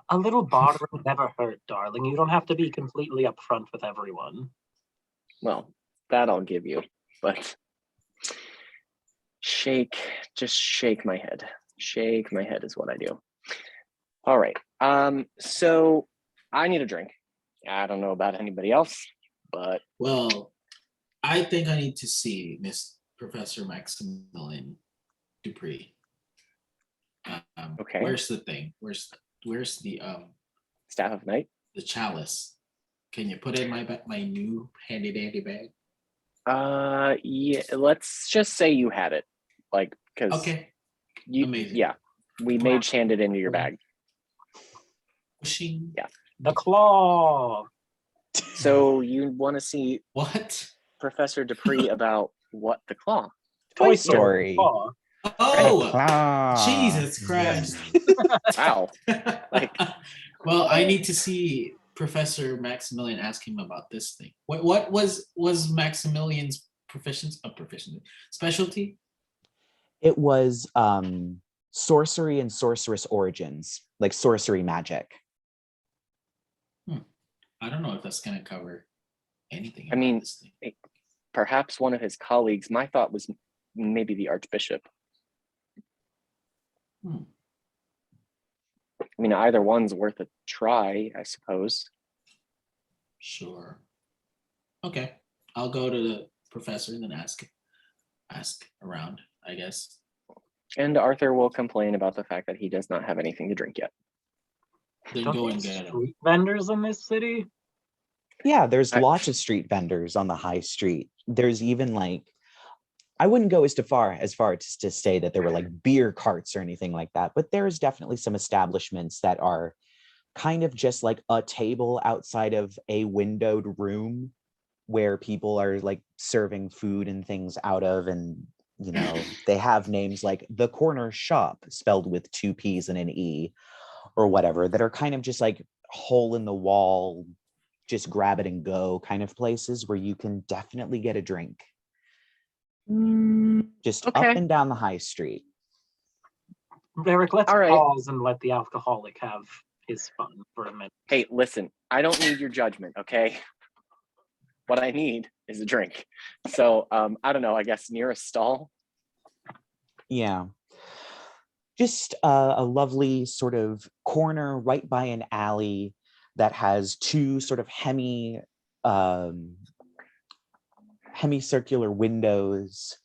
A little bartering never hurt, darling. You don't have to be completely upfront with everyone. Well, that I'll give you, but just shake my head. Shake my head is what I do. All right. So I need a drink. I don't know about anybody else, but Well, I think I need to see Miss Professor Maximilian Dupree. Okay. Where's the thing? Where's the Staff of Night? the chalice? Can you put it in my new handy dandy bag? Yeah. Let's just say you had it, like, because Okay. you. Amazing. Yeah, we mage hand it into your bag. Pushing. Yeah. The claw. So you want to see What? Professor Dupree about what? The claw? Toy Story. Claw. Oh, Claw. Jesus Christ. Wow. Like, well, I need to see Professor Maximilian ask him about this thing? What was Maximilian's proficiency specialty? It was sorcery and sorceress origins, like sorcery magic. I don't know if that's gonna cover anything. I mean, this thing. perhaps one of his colleagues. My thought was maybe the Archbishop. I mean, either one's worth a try, I suppose. Sure. Okay, I'll go to the professor and then ask around, I guess. And Arthur will complain about the fact that he does not have anything to drink yet. Then Don't go they and have get him. street vendors in this city? Yeah, there's lots of street vendors on the high street. There's even like, I wouldn't go as far as to say that there were like beer carts or anything like that, but there's definitely some establishments that are kind of just like a table outside of a windowed room where people are like serving food and things out of, and you know, they have names like the corner shop spelled with 2 P's and an E or whatever, that are kind of just like hole in the wall, just grab it and go kind of places where you can definitely get a drink. Just up and down the high street. Rerek, let's All right. pause and let the alcoholic have his fun for a minute. Hey, listen, I don't need your judgment, okay? What I need is a drink. So, I don't know, I guess near a stall. Yeah. Just a lovely sort of corner right by an alley that has 2 sort of hemicircular windows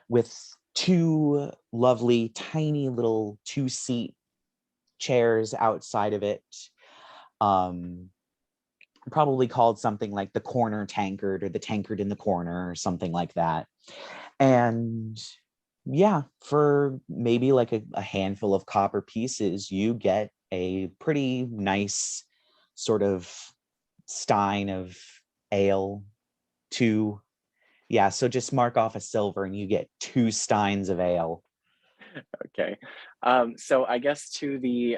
with 2 lovely tiny little 2-seat chairs outside of it. Probably called something like the corner tankard or the tankard in the corner or something like that. And yeah, for maybe like a handful of copper pieces, you get a pretty nice sort of stein of ale. 2. Yeah, so just mark off a silver and you get 2 steins of ale. Okay. So I guess to the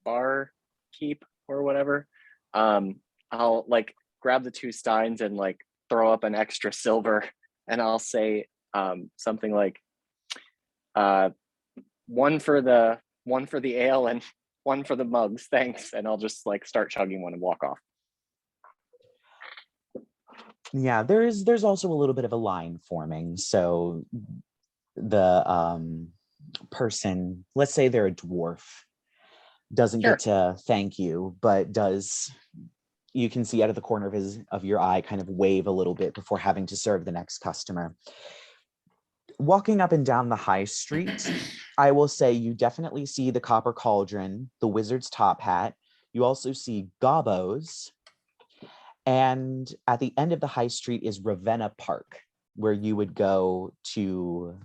bar keep or whatever, I'll like grab the 2 steins and like throw up an extra silver, and I'll say something like one for the ale and 1 for the mugs, thanks, and I'll just like start chugging one and walk off. Yeah, there's also a little bit of a line forming. So the person, let's say they're a dwarf, doesn't Sure. get to thank you, but does, you can see out of the corner of your eye kind of wave a little bit before having to serve the next customer. Walking up and down the high street, I will say you definitely see the copper cauldron, the wizard's top hat. You also see gobos. And at the end of the high street is Ravenna Park, where you would go to,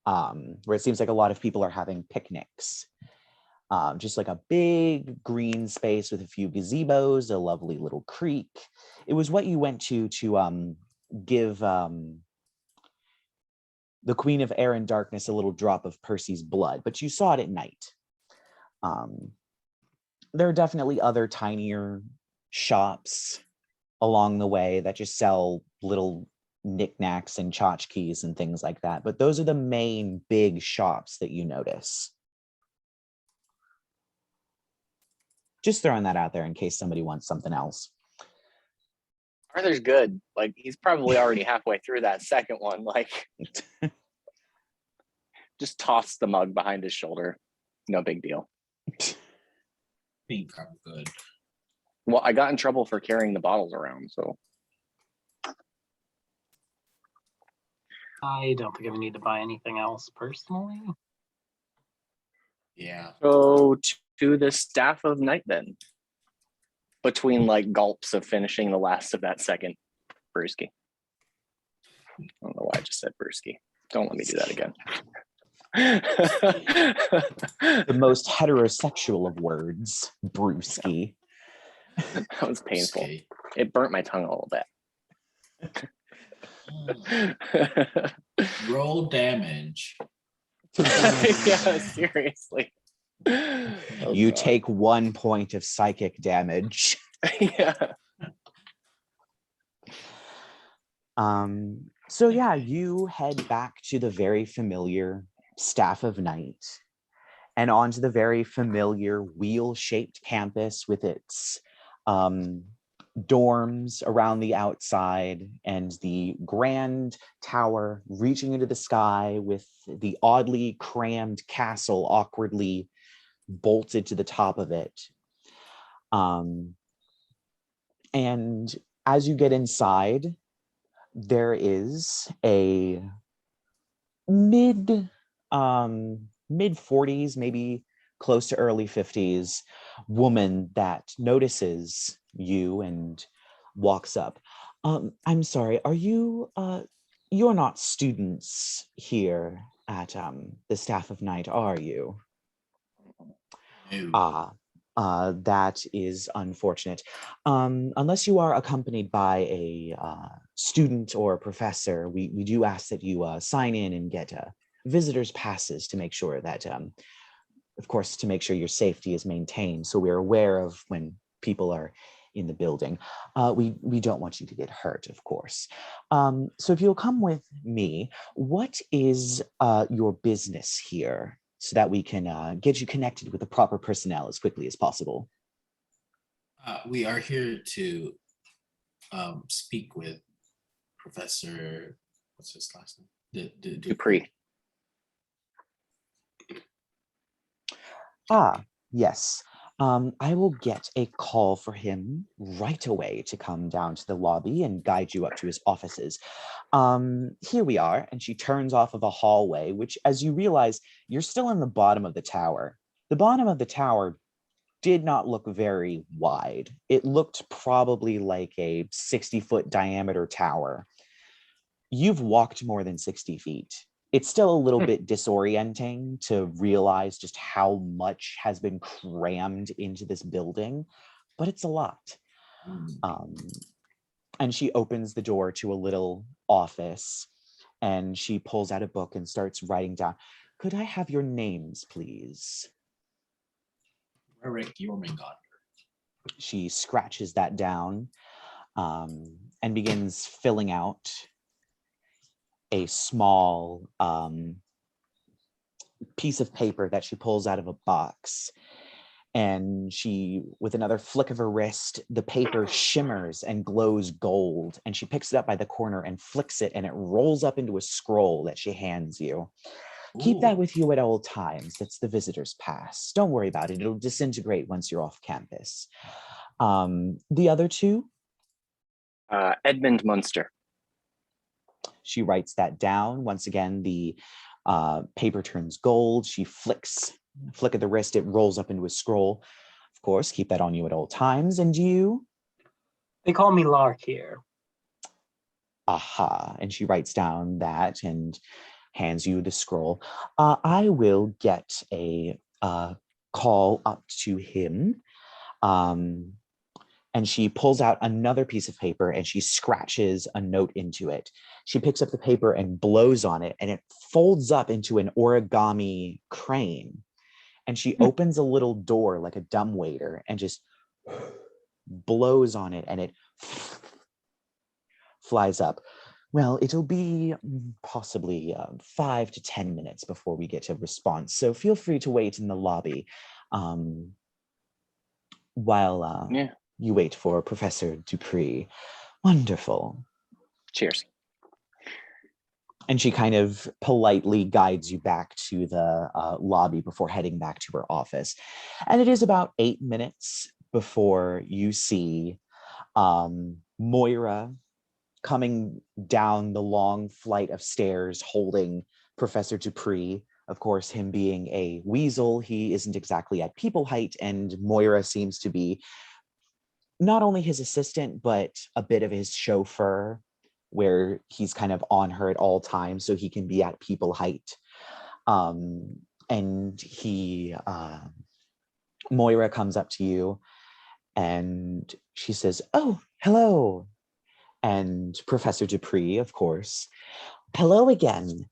where it seems like a lot of people are having picnics. Just like a big green space with a few gazebos, a lovely little creek. It was what you went to give the Queen of Air and Darkness a little drop of Percy's blood, but you saw it at night. There are definitely other tinier shops along the way that just sell little knickknacks and tchotchkes and things like that. But those are the main big shops that you notice. Just throwing that out there in case somebody wants something else. Arthur's good. Like, he's probably already halfway through that second one. Like, just toss the mug behind his shoulder. No big deal. Being probably good. Well, I got in trouble for carrying the bottles around, so. I don't think I need to buy anything else personally. Yeah. So to the Staff of Night then. Between like gulps of finishing the last of that second brewski. I don't know why I just said brewski. Don't let me do that again. The most heterosexual of words, brewski. That was painful. Okay. It burnt my tongue a little bit. Roll damage. Yeah, seriously. Oh, You God. take 1 point of psychic damage. Yeah. So yeah, you head back to the very familiar Staff of Night and onto the very familiar wheel-shaped campus with its dorms around the outside and the grand tower reaching into the sky with the oddly crammed castle awkwardly bolted to the top of it. And as you get inside, there is a mid 40s, maybe close to early 50s woman that notices you and walks up. I'm sorry, are you you're not students here at the Staff of Night, are you? No. That is unfortunate. Unless you are accompanied by a student or a professor, we do ask that you sign in and get visitors' passes to make sure that, of course, to make sure your safety is maintained. So we're aware of when people are in the building. We don't want you to get hurt, of course. So if you'll come with me, what is your business here? So that we can get you connected with the proper personnel as quickly as possible. We are here to speak with Professor, what's his last name? Dupree. Yes. I will get a call for him right away to come down to the lobby and guide you up to his offices. Here we are. And she turns off of a hallway, which, as you realize, you're still in the bottom of the tower. The bottom of the tower did not look very wide. It looked probably like a 60-foot diameter tower. You've walked more than 60 feet. It's still a little bit disorienting to realize just how much has been crammed into this building, but it's a lot. And she opens the door to a little office and she pulls out a book and starts writing down. Could I have your names, please? Rerek, Jomungandr. She scratches that down and begins filling out a small piece of paper that she pulls out of a box. And she, with another flick of her wrist, the paper shimmers and glows gold. And she picks it up by the corner and flicks it, and it rolls up into a scroll that she hands you. Keep that with you at all times. That's the visitor's pass. Don't worry about it. It'll disintegrate once you're off campus. The other two? Edmund Munster. She writes that down. Once again, the paper turns gold. She flick of the wrist, it rolls up into a scroll. Of course, keep that on you at all times. And you? They call me Lark here. Aha. And she writes down that and hands you the scroll. I will get a call up to him. And she pulls out another piece of paper and she scratches a note into it. She picks up the paper and blows on it, and it folds up into an origami crane. And she opens a little door like a dumbwaiter and just blows on it, and it flies up. Well, it'll be possibly 5 to 10 minutes before we get a response. So feel free to wait in the lobby while you wait for Professor Dupree. Wonderful. Cheers. And she kind of politely guides you back to the lobby before heading back to her office. And it is about 8 minutes before you see Moira coming down the long flight of stairs holding Professor Dupree. Of course, him being a weasel, he isn't exactly at people height, and Moira seems to be not only his assistant, but a bit of his chauffeur, where he's kind of on her at all times so he can be at people height. And Moira comes up to you and she says, "Oh, hello." And Professor Dupree, of course, "Hello again.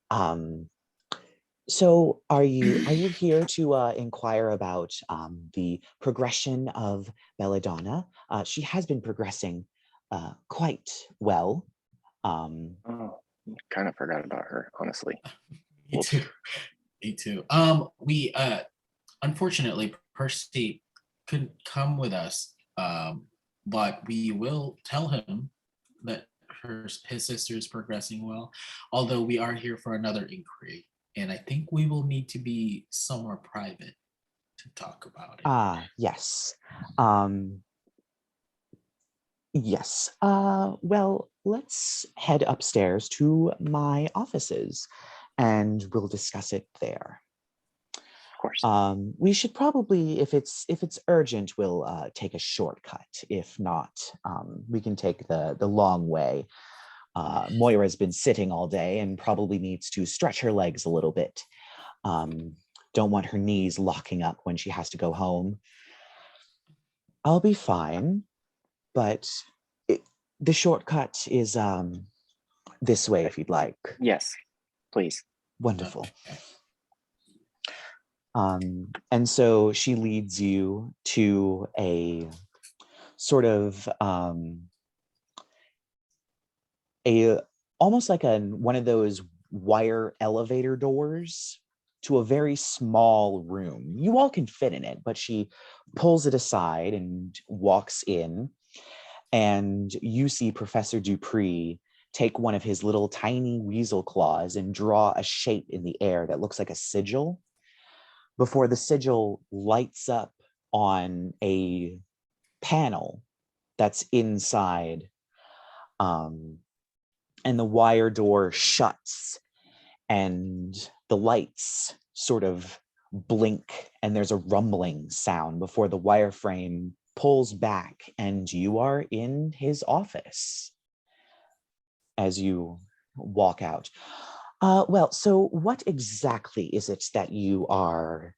So are you here to inquire about the progression of Belladonna? She has been progressing quite well. Oh, kind of forgot about her, honestly. Me too. Me too. We unfortunately Percy couldn't come with us. But we will tell him that his sister is progressing well. Although we are here for another inquiry, and I think we will need to be somewhere private to talk about it. Yes. Yes. Well, let's head upstairs to my offices and we'll discuss it there. Of course. We should probably, if it's urgent, we'll take a shortcut. If not, we can take the long way. Moira's been sitting all day and probably needs to stretch her legs a little bit. Don't want her knees locking up when she has to go home. I'll be fine, but the shortcut is this way if you'd like. Yes, please. Wonderful. And so she leads you to a sort of almost like one of those wire elevator doors to a very small room. You all can fit in it, but she pulls it aside and walks in, and you see Professor Dupree take one of his little tiny weasel claws and draw a shape in the air that looks like a sigil, before the sigil lights up on a panel that's inside, and the wire door shuts and the lights sort of blink and there's a rumbling sound before the wireframe pulls back and you are in his office as you walk out. Well, so what exactly is it that you are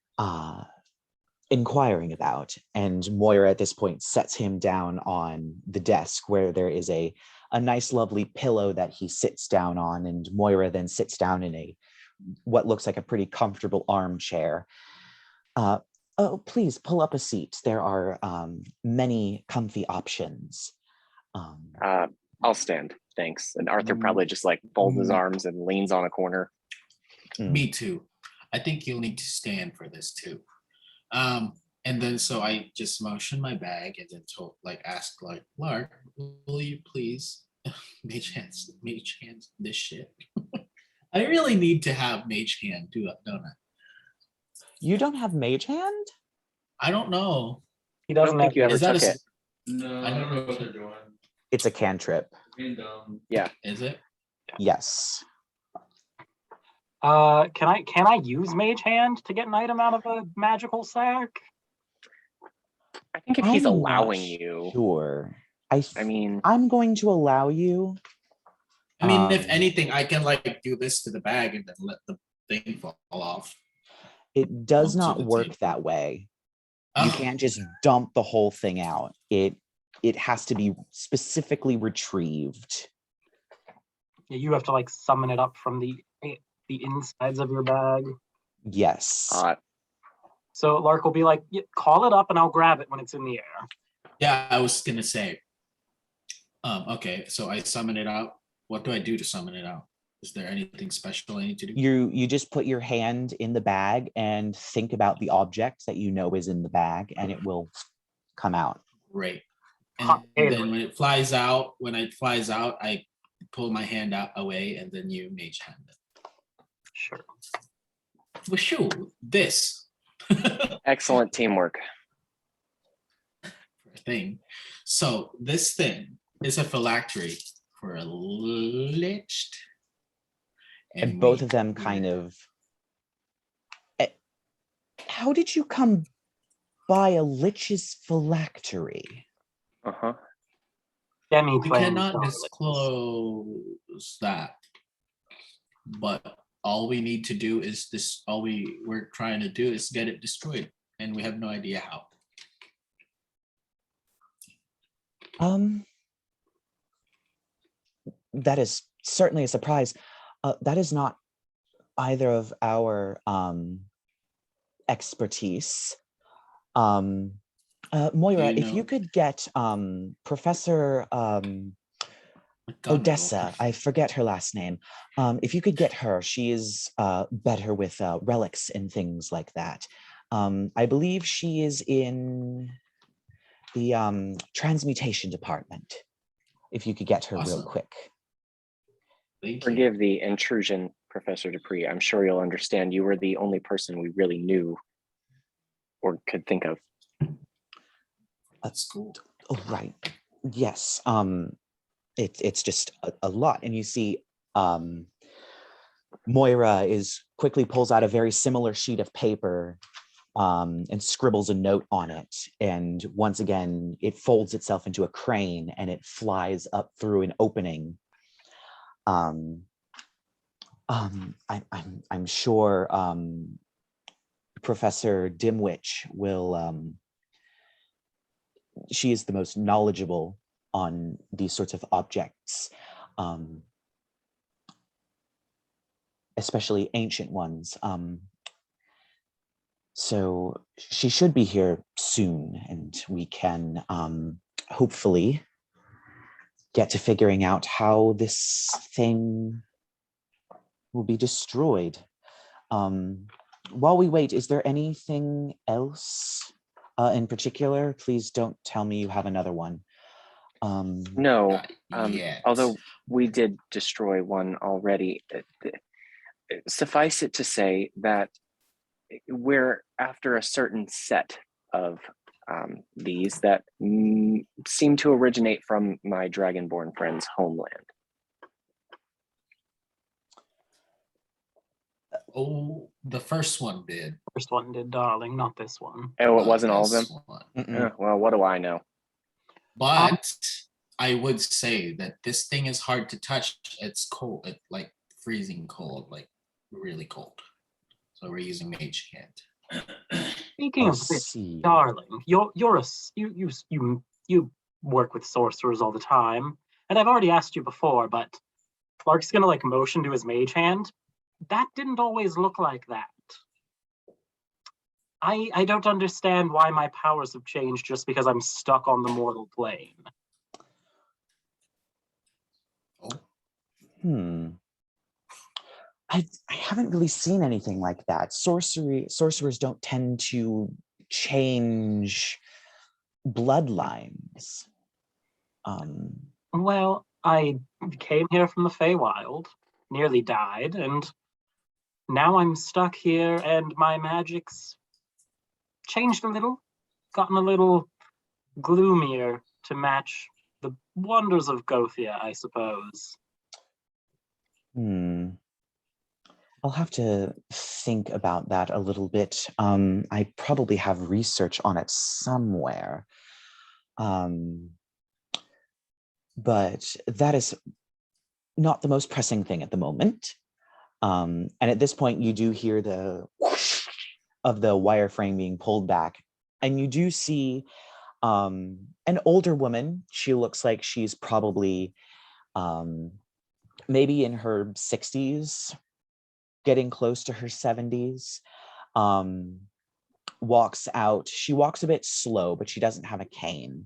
inquiring about? And Moira at this point sets him down on the desk where there is a nice lovely pillow that he sits down on, and Moira then sits down in what looks like a pretty comfortable armchair. Oh, please pull up a seat. There are many comfy options. I'll stand, thanks. And Arthur probably just like folds his arms and leans on a corner. Me too. I think you'll need to stand for this too. And then so I just motioned my bag and then asked Lark, will you please mage hands this shit? I really need to have mage hand, don't I? You don't have mage hand? I don't know. He doesn't think you ever took it. No, I don't know what they're doing. It's a cantrip. Being dumb. Yeah. Is it? Yes. Can I use Mage Hand to get an item out of a magical sack? I think if he's I'm allowing not you. Sure. I mean, I'm going to allow you. I mean, if anything, I can do this to the bag and then let the thing fall off. It does onto not the work table. that way. Oh. You can't just dump the whole thing out. It has to be specifically retrieved. Yeah, you have to summon it up from the insides of your bag. Yes. So Lark will be like, yeah, call it up and I'll grab it when it's in the air. Yeah, I was gonna say. Okay, so I summon it out. What do I do to summon it out? Is there anything special I need to do? You just put your hand in the bag and think about the object that you know is in the bag, and it will come out. Great. And then when it flies out, I pull my hand out away, and then you mage hand it. Sure. Well, sure. This. excellent teamwork. Thing. So this thing is a phylactery for a lich. And both of them kind of... How did you come by a lich's phylactery? Uh-huh. We cannot disclose that. But all we need to do is this. All we're trying to do is get it destroyed, and we have no idea how. That is certainly a surprise. That is not either of our expertise. Moira, if you could get Professor Odessa, I forget her last name. If you could get her, she is better with relics and things like that. I believe she is in the transmutation department. If you could get her real quick. Forgive the intrusion, Professor Dupree. I'm sure you'll understand you were the only person we really knew or could think of. That's cool. Oh, right. Yes. It's just a lot. And you see Moira quickly pulls out a very similar sheet of paper and scribbles a note on it. And once again, it folds itself into a crane and it flies up through an opening. I'm sure Professor Dimwitch will, she is the most knowledgeable on these sorts of objects, especially ancient ones. So she should be here soon, and we can hopefully get to figuring out how this thing will be destroyed. While we wait, is there anything else in particular? Please don't tell me you have another one. No, although we did destroy one already. Suffice it to say that we're after a certain set of these that seem to originate from my Dragonborn friend's homeland. Oh, the first one did. First one did, darling, not this one. Oh, it wasn't all of them? Mm-mm. Well, what do I know? But I would say that this thing is hard to touch. It's cold, like freezing cold, like really cold. So we're using Mage Hand. Speaking of which, darling, you work with sorcerers all the time, and I've already asked you before, but Lark's gonna like motion to his mage hand. That didn't always look like that. I don't understand why my powers have changed just because I'm stuck on the mortal plane. I haven't really seen anything like that. Sorcerers don't tend to change bloodlines. Well, I came here from the Feywild, nearly died, and now I'm stuck here, and my magic's changed a little, gotten a little gloomier to match the wonders of Gothia, I suppose. I'll have to think about that a little bit. I probably have research on it somewhere. But that is not the most pressing thing at the moment. And at this point, you do hear the whoosh of the wireframe being pulled back. And you do see an older woman. She looks like she's probably maybe in her 60s, getting close to her 70s, walks out. She walks a bit slow, but she doesn't have a cane.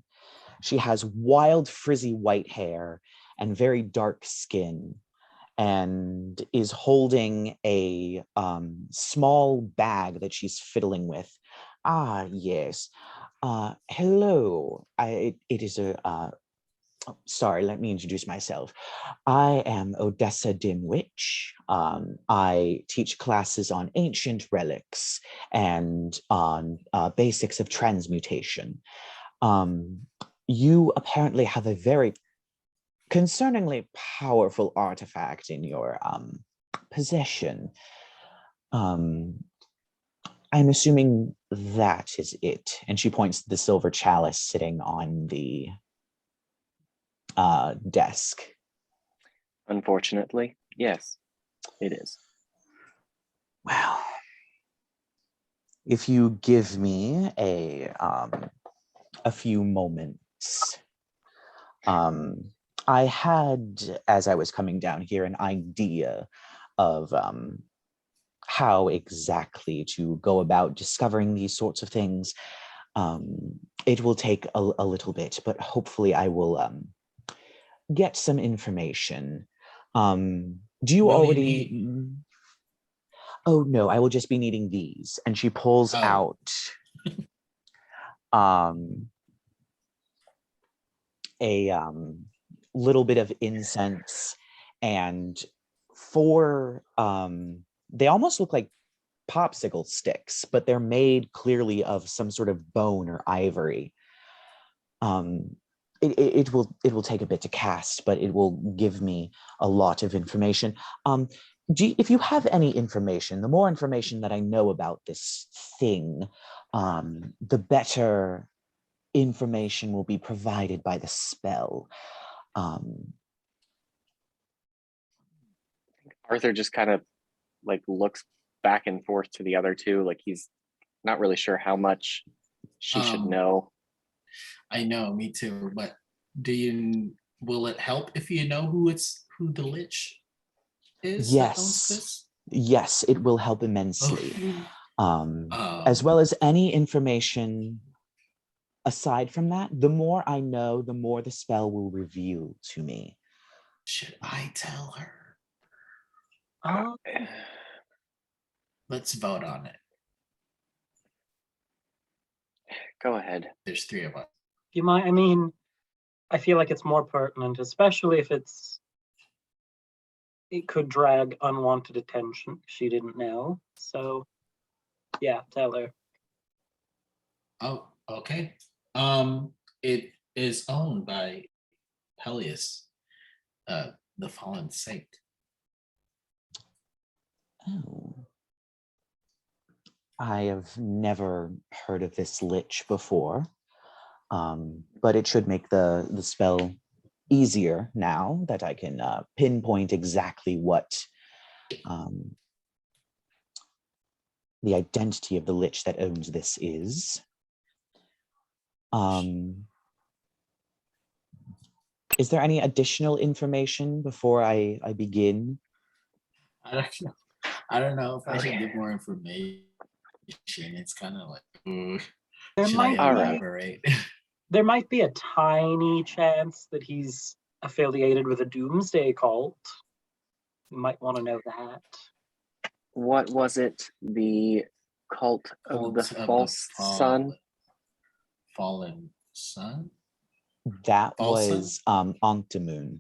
She has wild, frizzy white hair and very dark skin, and is holding a small bag that she's fiddling with. Ah, yes. Hello. It is a... sorry, let me introduce myself. I am Odessa Dimwitch. I teach classes on ancient relics and on basics of transmutation. You apparently have a very concerningly powerful artifact in your possession. I'm assuming that is it. And she points to the silver chalice sitting on the desk. Unfortunately, yes, it is. Well, if you give me a few moments, I had, as I was coming down here, an idea of how exactly to go about discovering these sorts of things. It will take a little bit, but hopefully I will get some information. Do you already? Oh no, I will just be needing these. And she pulls out a little bit of incense and 4 they almost look like popsicle sticks, but they're made clearly of some sort of bone or ivory. It will take a bit to cast, but it will give me a lot of information. If you have any information, the more information that I know about this thing, the better information will be provided by the spell. Arthur just kind of like looks back and forth to the other two, like he's not really sure how much she should know. I know, me too. But will it help if you know who the Lich is? Yes, yes, it will help immensely. As well as any information aside from that. The more I know, the more the spell will reveal to me. Should I tell her? Let's vote on it. Go ahead. There's 3 of us. You might, I mean, I feel like it's more pertinent, especially if it could drag unwanted attention. She didn't know. So yeah, tell her. Oh, okay. It is owned by Pelius, the fallen saint. Oh. I have never heard of this lich before, but it should make the spell easier now that I can pinpoint exactly what the identity of the lich that owns this is. Is there any additional information before I begin? I don't know if I should give more information. It's kind of like, should I elaborate? There might be a tiny chance that he's affiliated with a doomsday cult. You might want to know that. What was it? The cult of the false sun? Fallen sun? That was Onctamoon,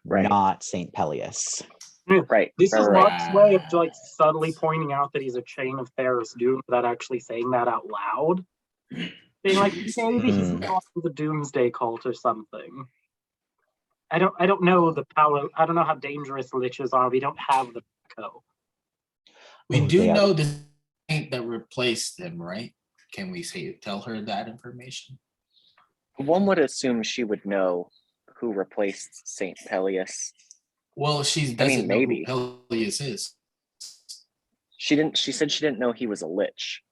right. Not Saint Pelius. Right. This is Lark's way of like subtly pointing out that he's a chain of Ferris Doom without actually saying that out loud. Being like, maybe he's not the Doomsday Cult or something. I don't know the power. I don't know how dangerous liches are. We don't have the echo. We do know the saint that replaced them, right? Can we tell her that information? One would assume she would know who replaced Saint Pelius. Well, she doesn't know who Pelius is. She didn't. She said she didn't know he was a lich,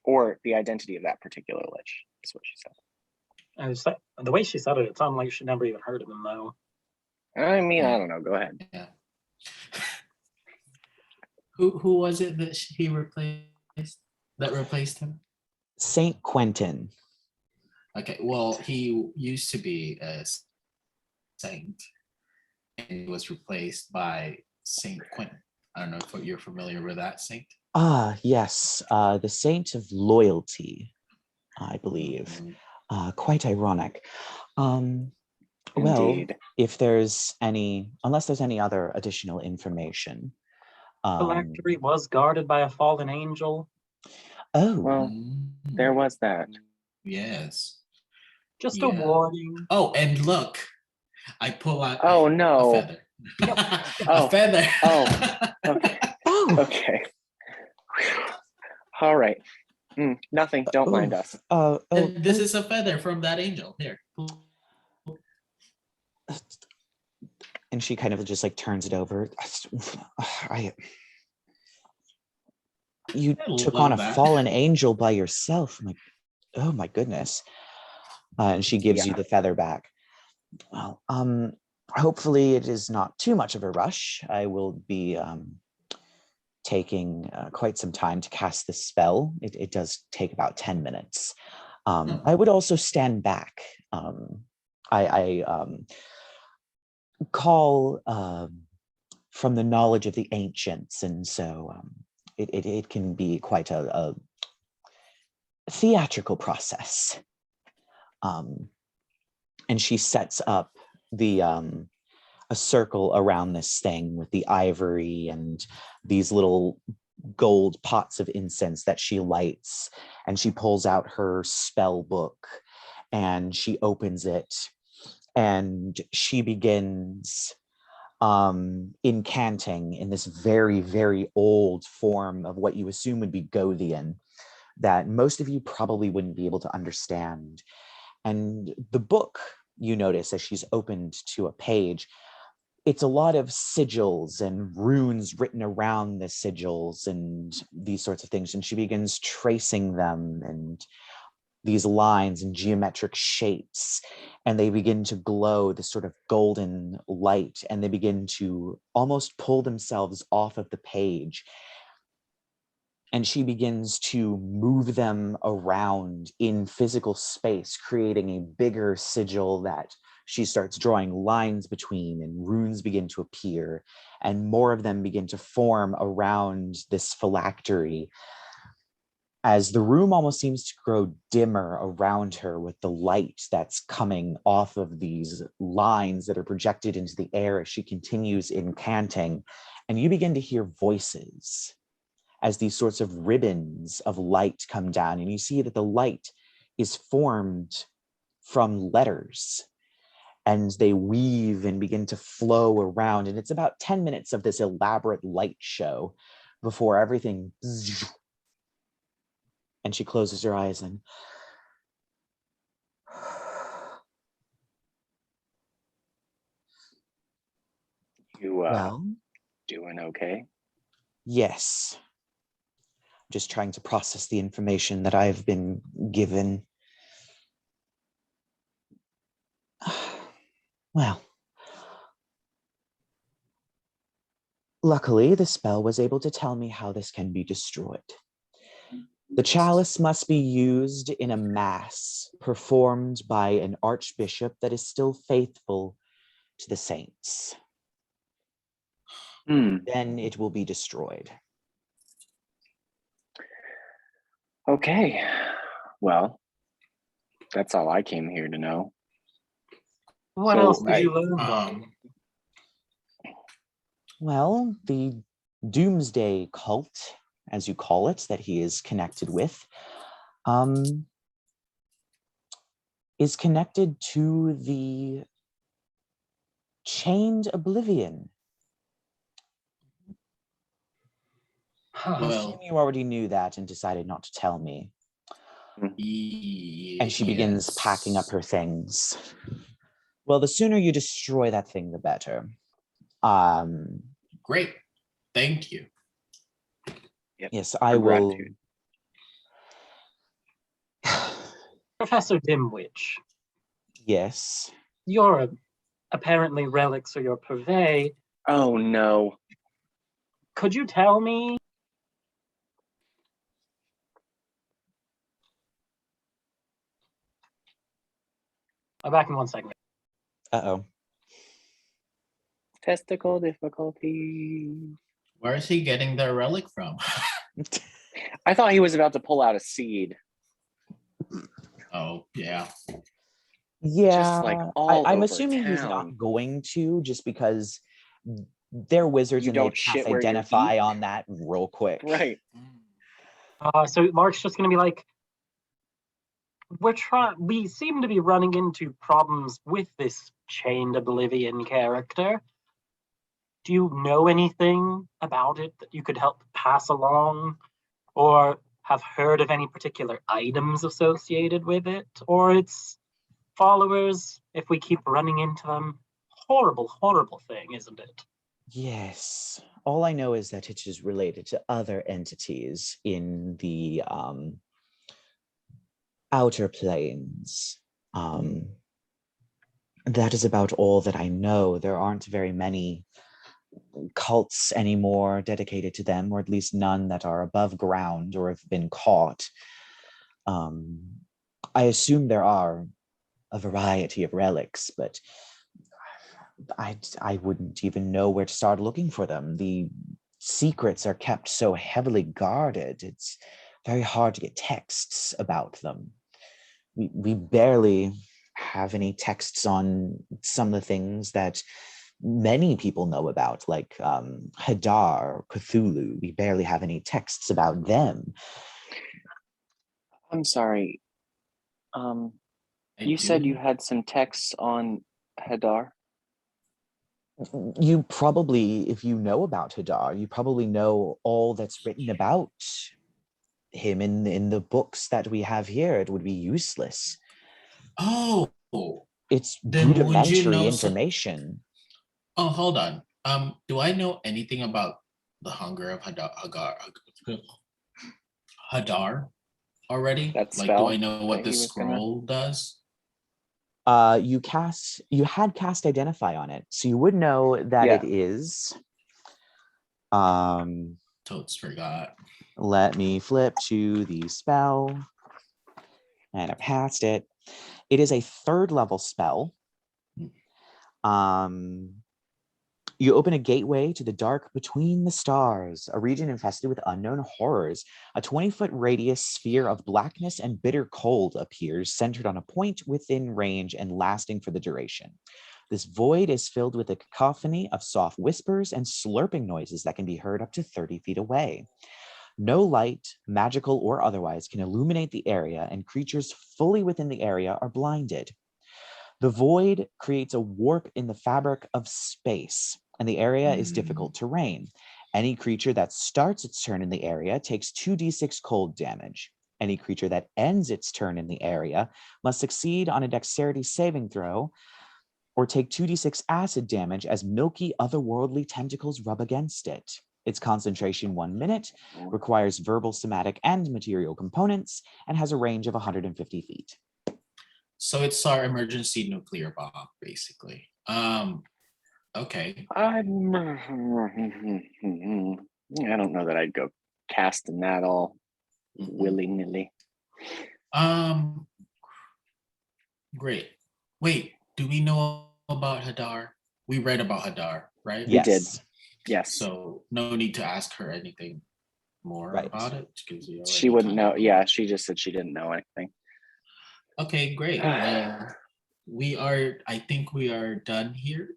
or the identity of that particular lich. Is what she said. The way she said it, it sounded like she never even heard of him, though. I mean, I don't know. Go ahead. Yeah. Who was it that he replaced? That replaced him? Saint Quentin. Okay. Well, he used to be a saint, and he was replaced by Saint Quentin. I don't know if you're familiar with that saint. Yes, the Saint of Loyalty, I believe. Quite ironic. Well, if there's unless there's any other additional information. Phylactery was guarded by a fallen angel. Oh. Well, there was that. Yes. Just a warning. Oh, and look, I pull out no. a feather. A feather. Okay. Okay. All right. Nothing. Don't mind us. This is a feather from that angel. Here. And she kind of just like turns it over. You took on a fallen angel by yourself. I'm like, oh my goodness. And she gives you the feather back. Well, hopefully it is not too much of a rush. I will be taking quite some time to cast this spell. It does take about 10 minutes. I would also stand back. I call from the knowledge of the ancients, and so it can be quite a theatrical process. And she sets up a circle around this thing with the ivory and these little gold pots of incense that she lights, and she pulls out her spell book and she opens it and she begins incanting in this very, very old form of what you assume would be Gothian that most of you probably wouldn't be able to understand. And the book, you notice as she's opened to a page, it's a lot of sigils and runes written around the sigils and these sorts of things. And she begins tracing them and these lines and geometric shapes, and they begin to glow this sort of golden light, and they begin to almost pull themselves off of the page. And she begins to move them around in physical space, creating a bigger sigil that she starts drawing lines between, and runes begin to appear, and more of them begin to form around this phylactery as the room almost seems to grow dimmer around her with the light that's coming off of these lines that are projected into the air as she continues incanting. And you begin to hear voices as these sorts of ribbons of light come down, and you see that the light is formed from letters, and they weave and begin to flow around. And it's about 10 minutes of this elaborate light show before everything. And she closes her eyes and You well, doing okay? yes. Just trying to process the information that I've been given. Well, luckily the spell was able to tell me how this can be destroyed. The chalice must be used in a mass performed by an archbishop that is still faithful to the saints. Then it will be destroyed. Okay. Well, that's all I came here to know. What So, else did you learn, though? Well, the Doomsday cult, as you call it, that he is connected with, is connected to the Chained Oblivion. I assume you already knew that and decided not to tell me. And she begins packing up her things. Well, the sooner you destroy that thing, the better. Great. Thank you. Yep. Yes, I will. Professor Dimwitch. Yes. You're apparently relics or your purvey. Oh, no. Could you tell me? I'm back in 1 second. Uh-oh. Testicle difficulty. Where is he getting their relic from? I thought he was about to pull out a seed. Oh, yeah. Yeah, Just like all I'm over assuming he's town. not going to, just because they're wizards You and they don't shit where you identify eat? on that real quick. Right. So Lark's just going to be like, we seem to be running into problems with this Chained Oblivion character. Do you know anything about it that you could help pass along, or have heard of any particular items associated with it, or its followers, if we keep running into them? Horrible, horrible thing, isn't it? Yes. All I know is that it is related to other entities in the outer planes. That is about all that I know. There aren't very many cults anymore dedicated to them, or at least none that are above ground or have been caught. I assume there are a variety of relics, but I wouldn't even know where to start looking for them. The secrets are kept so heavily guarded. It's very hard to get texts about them. We barely have any texts on some of the things that many people know about, like Hadar, Cthulhu. We barely have any texts about them. I'm sorry. You said you had some texts on Hadar? You probably, if you know about Hadar, you probably know all that's written about him in the books that we have here. It would be useless. Oh, It's then would you rudimentary know information. Oh, hold on. Do I know anything about the hunger of Hadar already? That Like, do spell I know what that the he was gonna- scroll does? You had cast Identify on it, so you would know that Yeah. it is. Totes forgot. Let me flip to the spell, and I passed it. It is a 3rd level spell. You open a gateway to the dark between the stars, a region infested with unknown horrors. A 20-foot radius sphere of blackness and bitter cold appears, centered on a point within range and lasting for the duration. This void is filled with a cacophony of soft whispers and slurping noises that can be heard up to 30 feet away. No light, magical or otherwise, can illuminate the area, and creatures fully within the area are blinded. The void creates a warp in the fabric of space, and the area is difficult terrain. Any creature that starts its turn in the area takes 2d6 cold damage. Any creature that ends its turn in the area must succeed on a dexterity saving throw or take 2d6 acid damage as milky otherworldly tentacles rub against it. Its concentration 1 minute, requires verbal, somatic, and material components, and has a range of 150 feet. So it's our emergency nuclear bomb, basically. Okay. I don't know that I'd go casting that all willy-nilly. Great. Wait, do we know about Hadar? We read about Hadar, right? We did. Yes. So no need to ask her anything more about it. She wouldn't know. Yeah, she just said she didn't know anything. Okay, great. Well, I think we are done here.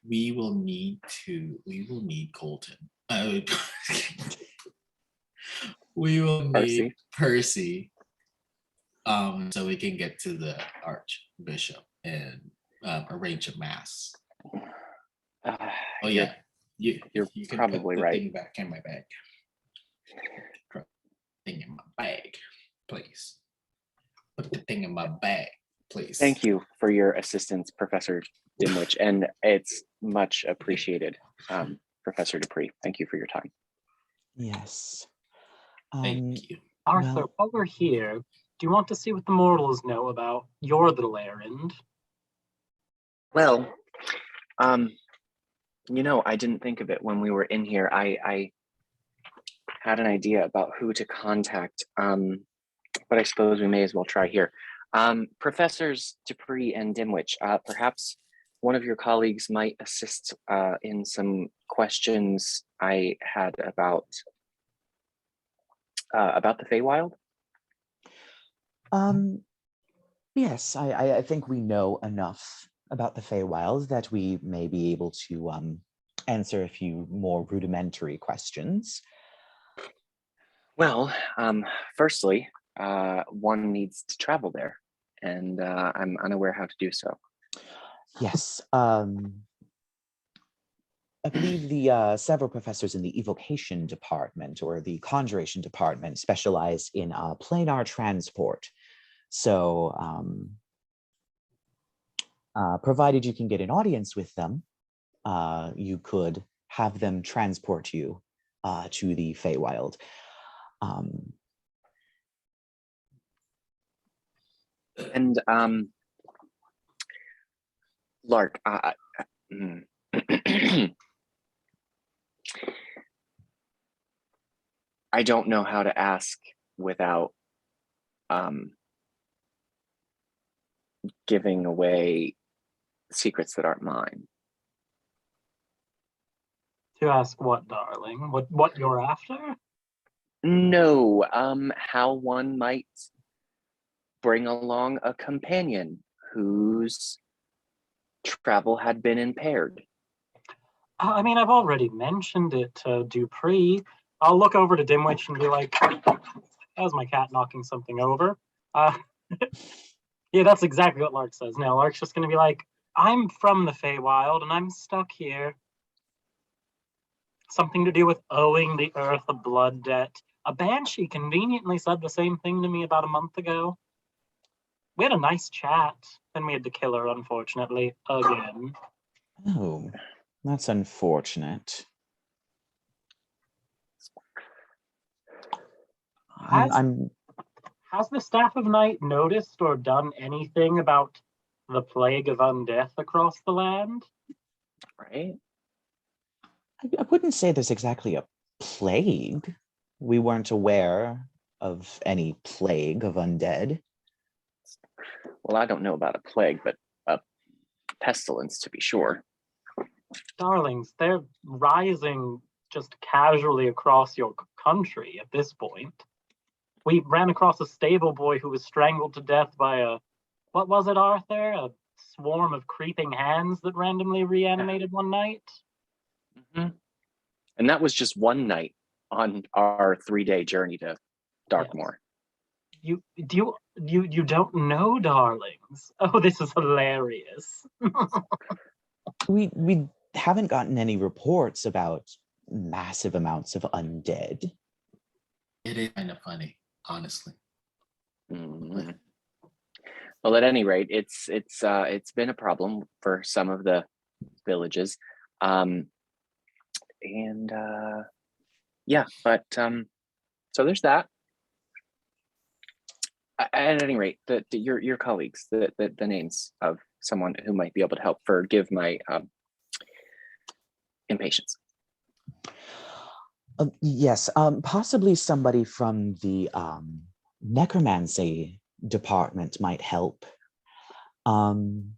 We will need Colton. We will need Percy. So we can get to the Archbishop and arrange a mass. You're you can probably put the right. thing back in my bag. Put the thing in my bag, please. Put the thing in my bag, please. Thank you for your assistance, Professor Dimwich, and it's much appreciated, Professor Dupree. Thank you for your time. Yes. Thank you. Arthur, while we're here, do you want to see what the mortals know about your little errand? Well, I didn't think of it when we were in here. I had an idea about who to contact, but I suppose we may as well try here. Professors Dupree and Dimwich, perhaps one of your colleagues might assist in some questions I had about the Feywild. Yes, I think we know enough about the Feywild that we may be able to answer a few more rudimentary questions. Well, firstly, one needs to travel there, and I'm unaware how to do so. Yes, I believe the several professors in the evocation department or the conjuration department specialize in planar transport. So, provided you can get an audience with them, you could have them transport you to the Feywild. Lark, I don't know how to ask without giving away secrets that aren't mine. To ask what, darling? What you're after? No, how one might bring along a companion whose travel had been impaired. I mean, I've already mentioned it to Dupree. I'll look over to Dimwitch and be like, that was my cat knocking something over. Yeah, that's exactly what Lark says. Now, Lark's just going to be like, I'm from the Feywild and I'm stuck here. Something to do with owing the earth a blood debt. A banshee conveniently said the same thing to me about a month ago. We had a nice chat, then we had to kill her, unfortunately, again. Oh, that's unfortunate. Has the Staff of Night noticed or done anything about the plague of undeath across the land? Right? I wouldn't say there's exactly a plague. We weren't aware of any plague of undead. Well, I don't know about a plague, but a pestilence to be sure. Darlings, they're rising just casually across your country at this point. We ran across a stable boy who was strangled to death by what was it, Arthur? A swarm of creeping hands that randomly reanimated one night? Mm-hmm. And that was just one night on our 3-day journey to Darkmoor. Yes. You don't know, darlings. Oh, this is hilarious. We haven't gotten any reports about massive amounts of undead. It is kind of funny, honestly. Mm-hmm. Well, at any rate, it's been a problem for some of the villages, yeah. But so there's that. At any rate, your colleagues, the names of someone who might be able to help forgive my impatience. Yes, possibly somebody from the necromancy department might help. And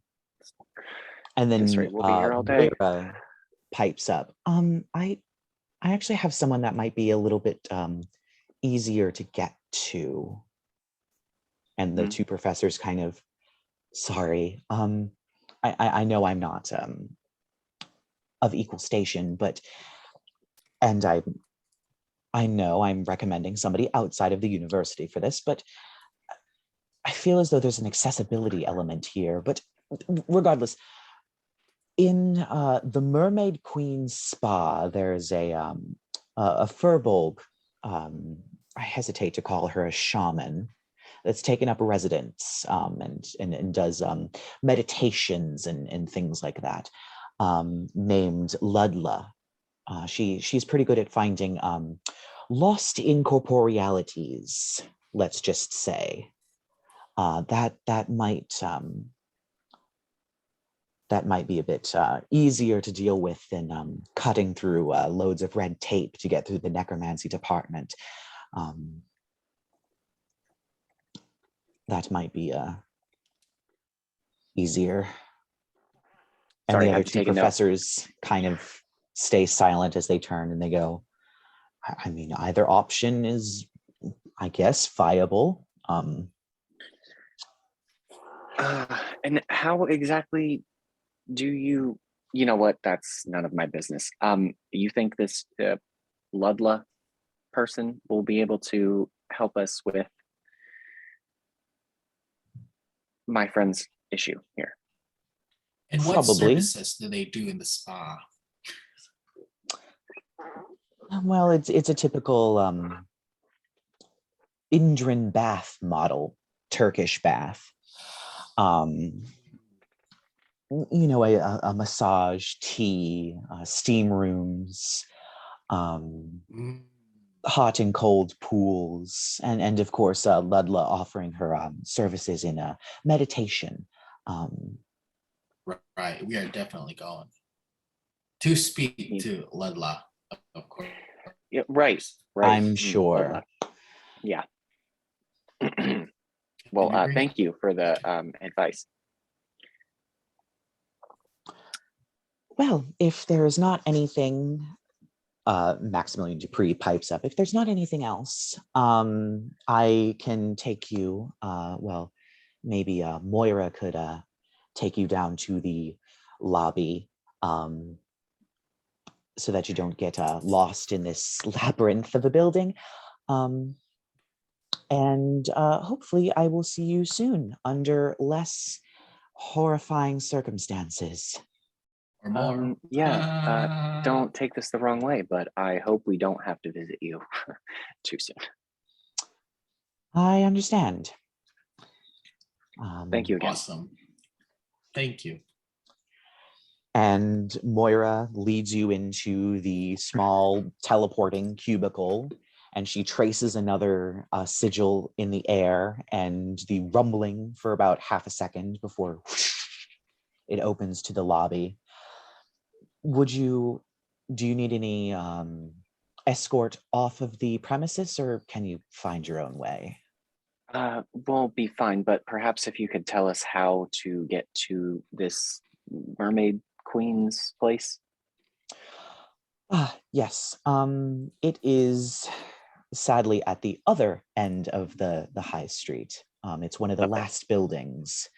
then We'll be here all day. Vera pipes up. I actually have someone that might be a little bit easier to get to. And the two professors kind of, sorry, I know I'm not of equal station, but, and I know I'm recommending somebody outside of the university for this, but I feel as though there's an accessibility element here. But regardless, in the Mermaid Queen's Spa, there's a furbolg, I hesitate to call her a shaman, that's taken up residence and does meditations and things like that, named Ludla. She's pretty good at finding lost incorporealities, let's just say. That might be a bit easier to deal with than cutting through loads of red tape to get through the necromancy department. That might be easier. And Sorry, the other two professors kind of stay silent as they turn and they go, I mean, either option is, I guess, viable. And how exactly do you know what? That's none of my business. You think this Ludla person will be able to help us with my friend's issue here? And what Probably. services do they do in the spa? Well, it's a typical Indran bath model, Turkish bath. You know, a massage, tea, steam rooms, hot and cold pools, and of course, Ludla offering her services in meditation. Right, we are definitely going to speak to Ludla, of course. Yeah, right. I'm sure. Yeah. Well, thank you for the advice. Well, if there's not anything, Maximilian Dupree pipes up. If there's not anything else, I can take you, well, maybe Moira could take you down to the lobby so that you don't get lost in this labyrinth of a building. And hopefully I will see you soon under less horrifying circumstances. Or more. Don't take this the wrong way, but I hope we don't have to visit you too soon. I understand. Thank you again. Awesome. Thank you. And Moira leads you into the small teleporting cubicle, and she traces another sigil in the air, and the rumbling for about half a second before it opens to the lobby. Do you need any escort off of the premises, or can you find your own way? We'll be fine, but perhaps if you could tell us how to get to this mermaid queen's place. Yes. It is sadly at the other end of the high street. It's one of the last buildings.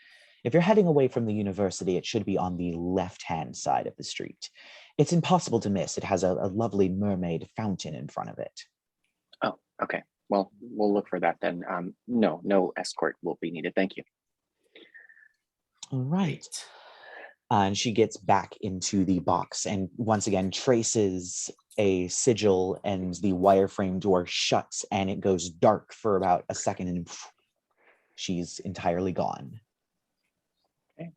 If you're heading away from the university, it should be on the left-hand side of the street. It's impossible to miss. It has a lovely mermaid fountain in front of it. Oh, okay. Well, we'll look for that then. No escort will be needed. Thank you. All right. And she gets back into the box and once again traces a sigil, and the wireframe door shuts and it goes dark for about a second, and she's entirely gone. Okay.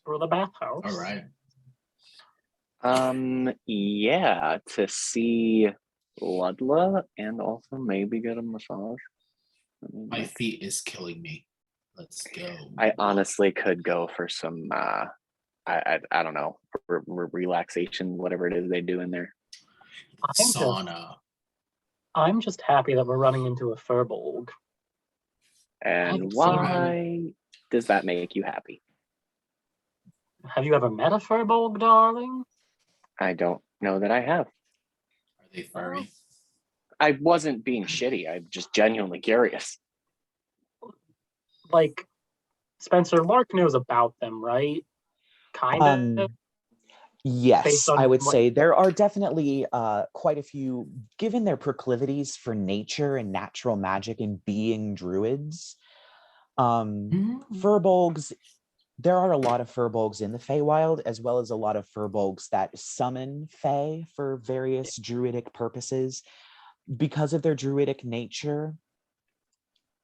For the bathhouse. All right. Yeah, to see Ludla and also maybe get a massage. My feet is killing me. Let's go. I honestly could go for some I don't know, relaxation, whatever it is they do in there. Sauna. I'm just happy that we're running into a furbolg. And why does that make you happy? Have you ever met a furbolg, darling? I don't know that I have. Are they furry? I wasn't being shitty. I'm just genuinely curious. Like, Spencer, Lark knows about them, right? Kind of. Yes, I would say there are definitely quite a few, given their proclivities for nature and natural magic and being druids. Furbolgs, there are a lot of furbolgs in the Feywild, as well as a lot of furbolgs that summon Fey for various druidic purposes. Because of their druidic nature,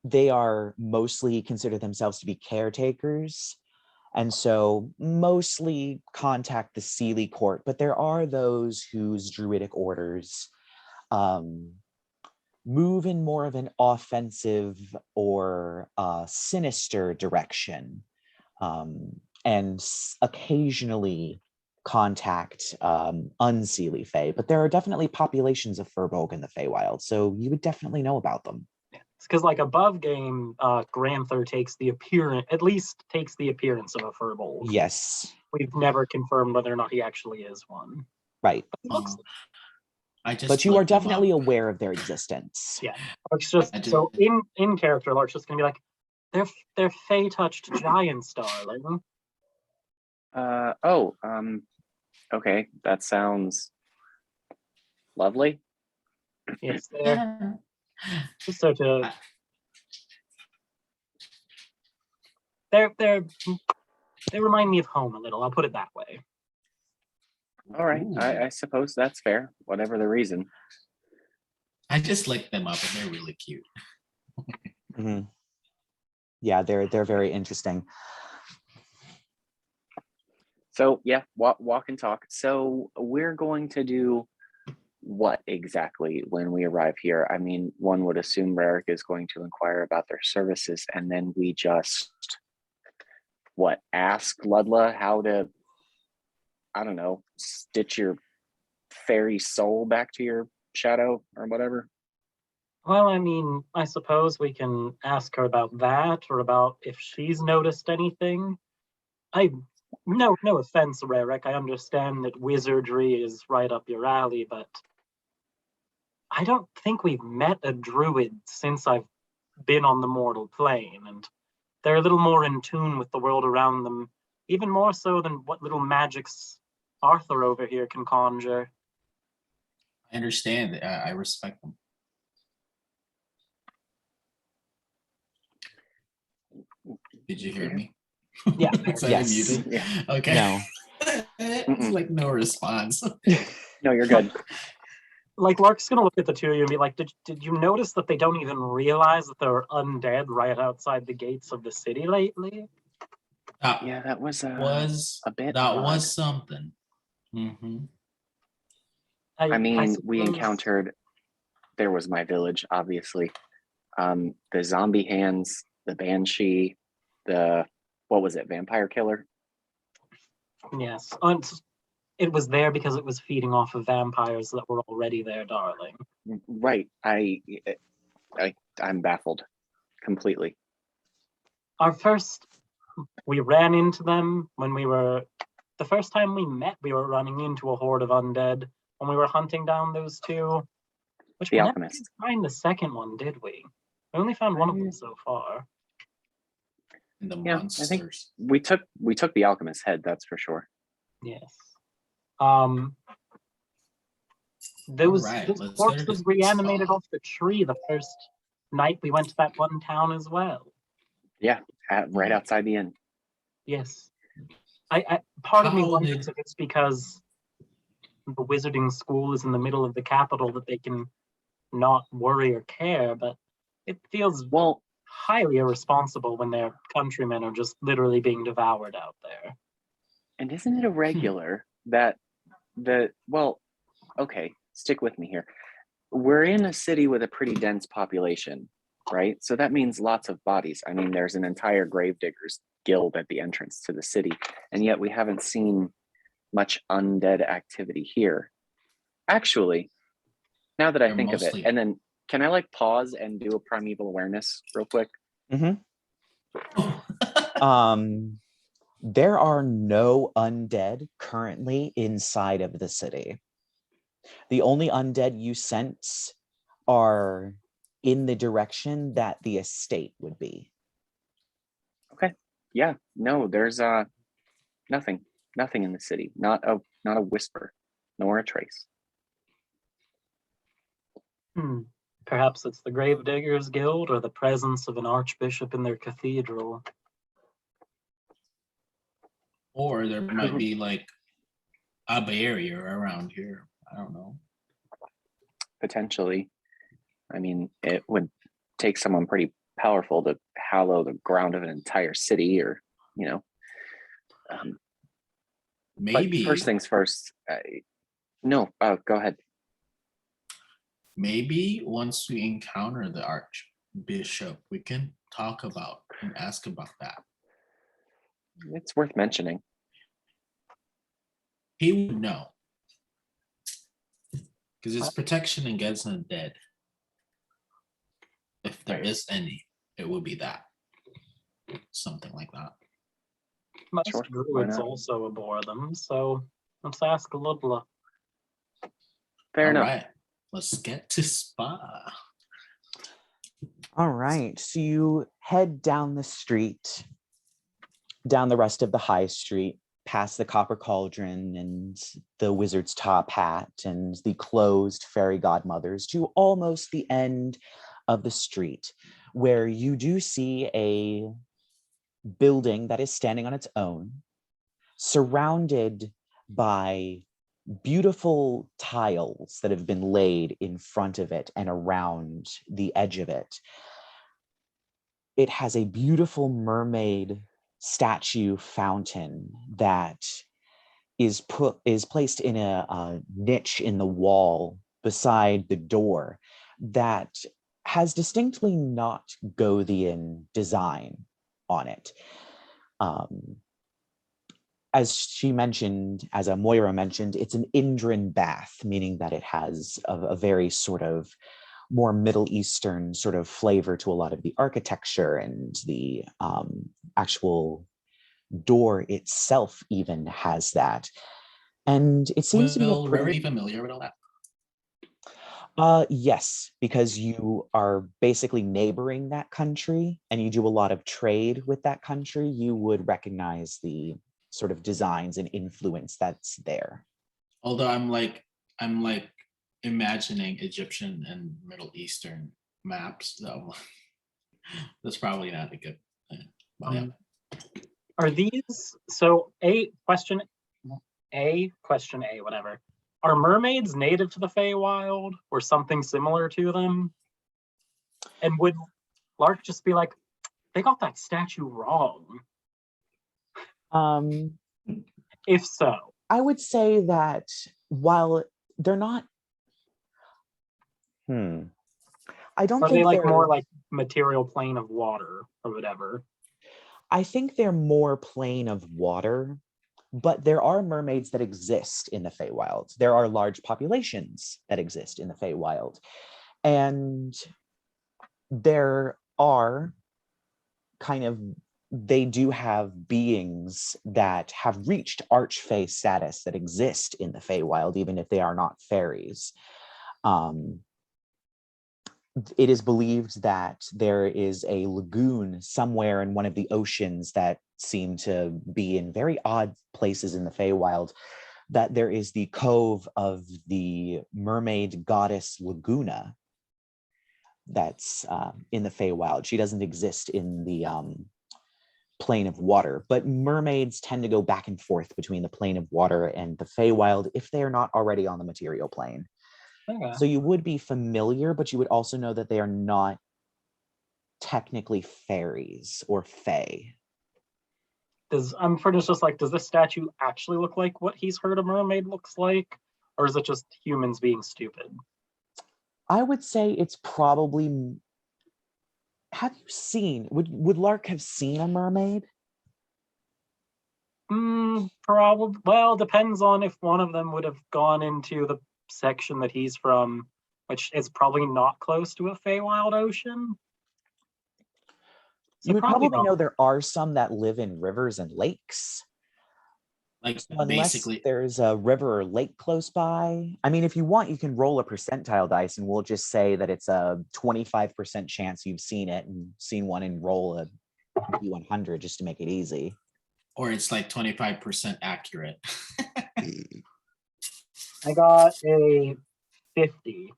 they are mostly consider themselves to be caretakers, and so mostly contact the Seelie court, but there are those whose druidic orders move in more of an offensive or sinister direction, and occasionally contact unseelie Fey, but there are definitely populations of Furbolg in the Feywild, so you would definitely know about them. It's because, like, above game, Granther takes the appearance of a furbolg. Yes. We've never confirmed whether or not he actually is one. Right. But you are definitely aware of their existence. Yeah. Lark's just so in character, Lark's just gonna be like, they're Fey touched giants, darling. Okay, that sounds lovely. Yes, they're just so to they remind me of home a little. I'll put it that way. All right, I suppose that's fair, whatever the reason. I just licked them up and they're really cute. Mm-hmm. Yeah, they're very interesting. So yeah, walk and talk. So we're going to do what exactly when we arrive here? I mean, one would assume Rerek is going to inquire about their services, and then we just ask Ludla how to, I don't know, stitch your fairy soul back to your shadow or whatever? Well, I mean, I suppose we can ask her about that, or about if she's noticed anything. No offense, Rerek. I understand that wizardry is right up your alley, but I don't think we've met a druid since I've been on the mortal plane, and they're a little more in tune with the world around them, even more so than what little magics Arthur over here can conjure. I understand. I respect them. Did you hear me? Yeah. Yes. Muted? Yeah. Okay. No. It's like no response. No, you're good. Like, Lark's gonna look at the two of you and be like, did you notice that they don't even realize that they're undead right outside the gates of the city lately? Yeah, that was a bit that odd. was something. Mm-hmm. I mean, we suppose- encountered, there was my village, obviously. The zombie hands, the banshee, what was it, vampire killer? Yes. It was there because it was feeding off of vampires that were already there, darling. Right. I'm baffled completely. We ran into them when the first time we met, we were running into a horde of undead when we were hunting down those two. Which The we never alchemist. did find the second one, did we? We only found one of them so far. And the Yeah, monsters. I think we took the alchemist's head, that's for sure. Yes. All right, those let's go to corpses the reanimated spa. off the tree the first night we went to that one town as well. Yeah, right outside the inn. Yes. Part of me How wonders did- if it's because the wizarding school is in the middle of the capital that they can not worry or care, but it feels Well, highly irresponsible when their countrymen are just literally being devoured out there. and isn't it irregular that okay, stick with me here. We're in a city with a pretty dense population, right? So that means lots of bodies. I mean, there's an entire gravediggers guild at the entrance to the city, and yet we haven't seen much undead activity here. Actually, now that I They're think of it, mostly- and then can I like pause and do a primeval awareness real quick? There are no undead currently inside of the city. The only undead you sense are in the direction that the estate would be. Okay. Yeah. No, there's nothing in the city. Not a whisper, nor a trace. Perhaps it's the Gravediggers Guild or the presence of an archbishop in their cathedral. Or there might be like a barrier around here. I don't know. Potentially. I mean, it would take someone pretty powerful to hallow the ground of an entire city, or Maybe But first things first. No, go ahead. Maybe once we encounter the archbishop, we can talk about and ask about that. It's worth mentioning. He would know. Because it's protection against the dead. If there is any, it would be that. Something like that. Most Sure, why druids not? also abhor them, so let's ask Ludla. Fair All enough. right. Let's get to spa. All right, so you head down the street, down the rest of the high street, past the Copper Cauldron and the Wizard's Top Hat and the closed fairy godmothers to almost the end of the street, where you do see a building that is standing on its own, surrounded by beautiful tiles that have been laid in front of it and around the edge of it. It has a beautiful mermaid statue fountain that is placed in a niche in the wall beside the door that has distinctly not Gothian design on it. as she mentioned, as Moira mentioned, it's an Indran bath, meaning that it has a very sort of more Middle Eastern sort of flavor to a lot of the architecture, and the actual door itself even has that. And it seems to be a pretty... Rerek familiar with all that? Yes, because you are basically neighboring that country and you do a lot of trade with that country, you would recognize the sort of designs and influence that's there. Although I'm like imagining Egyptian and Middle Eastern maps, so that's probably not a good thing. Yeah. Are these so question A, whatever. Are mermaids native to the Feywild or something similar to them? And would Lark just be like, they got that statue wrong? If so, I would say that while they're not, I don't are think they like they're more like material plane of water or whatever? I think they're more plane of water, but there are mermaids that exist in the Feywild. There are large populations that exist in the Feywild. And there are they do have beings that have reached Archfey status that exist in the Feywild, even if they are not fairies. It is believed that there is a lagoon somewhere in one of the oceans that seem to be in very odd places in the Feywild, that there is the cove of the mermaid goddess Laguna that's in the Feywild. She doesn't exist in the plane of water, but mermaids tend to go back and forth between the plane of water and the Feywild if they are not already on the material plane. Okay. So you would be familiar, but you would also know that they are not technically fairies or fae. Does this statue actually look like what he's heard a mermaid looks like? Or is it just humans being stupid? I would say it's probably... Have you seen... Would Lark have seen a mermaid? Probably. Well, depends on if one of them would have gone into the section that he's from, which is probably not close to a Feywild ocean. So you would probably not. know there are some that live in rivers and lakes. Like, so unless basically, there's a river or lake close by. I mean, if you want, you can roll a percentile dice and we'll just say that it's a 25% chance you've seen it and seen one, and roll a D100 just to make it easy. Or it's like 25% accurate. I got a 50.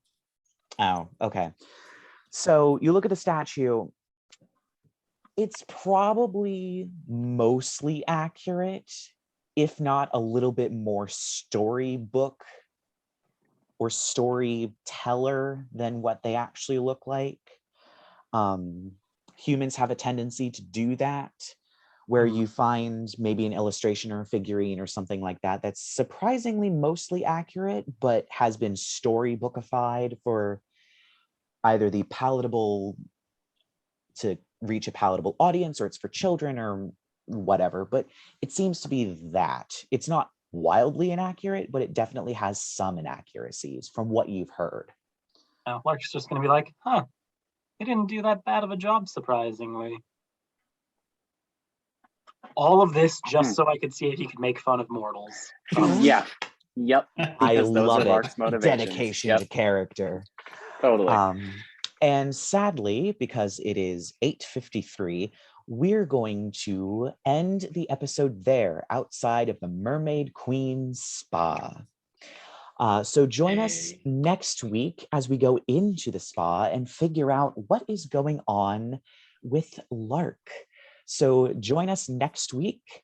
Oh, okay. So you look at the statue. It's probably mostly accurate, if not a little bit more storybook or storyteller than what they actually look like. Humans have a tendency to do that, where you find maybe an illustration or a figurine or something like that that's surprisingly mostly accurate, but has been storybookified for either the palatable to reach a palatable audience, or it's for children or whatever. But it seems to be that it's not wildly inaccurate, but it definitely has some inaccuracies from what you've heard. Now, Lark's just going to be like, they didn't do that bad of a job, surprisingly. All of this just so I could see if he could make fun of mortals. Yeah. Yep. I Because those love are it. Lark's motivations. Dedication to character. Totally. And sadly, because it is 8:53, we're going to end the episode there outside of the Mermaid Queen's spa. So join us next week as we go into the spa and figure out what is going on with Lark. So join us next week,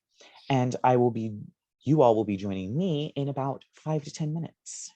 and you all will be joining me in about 5 to 10 minutes.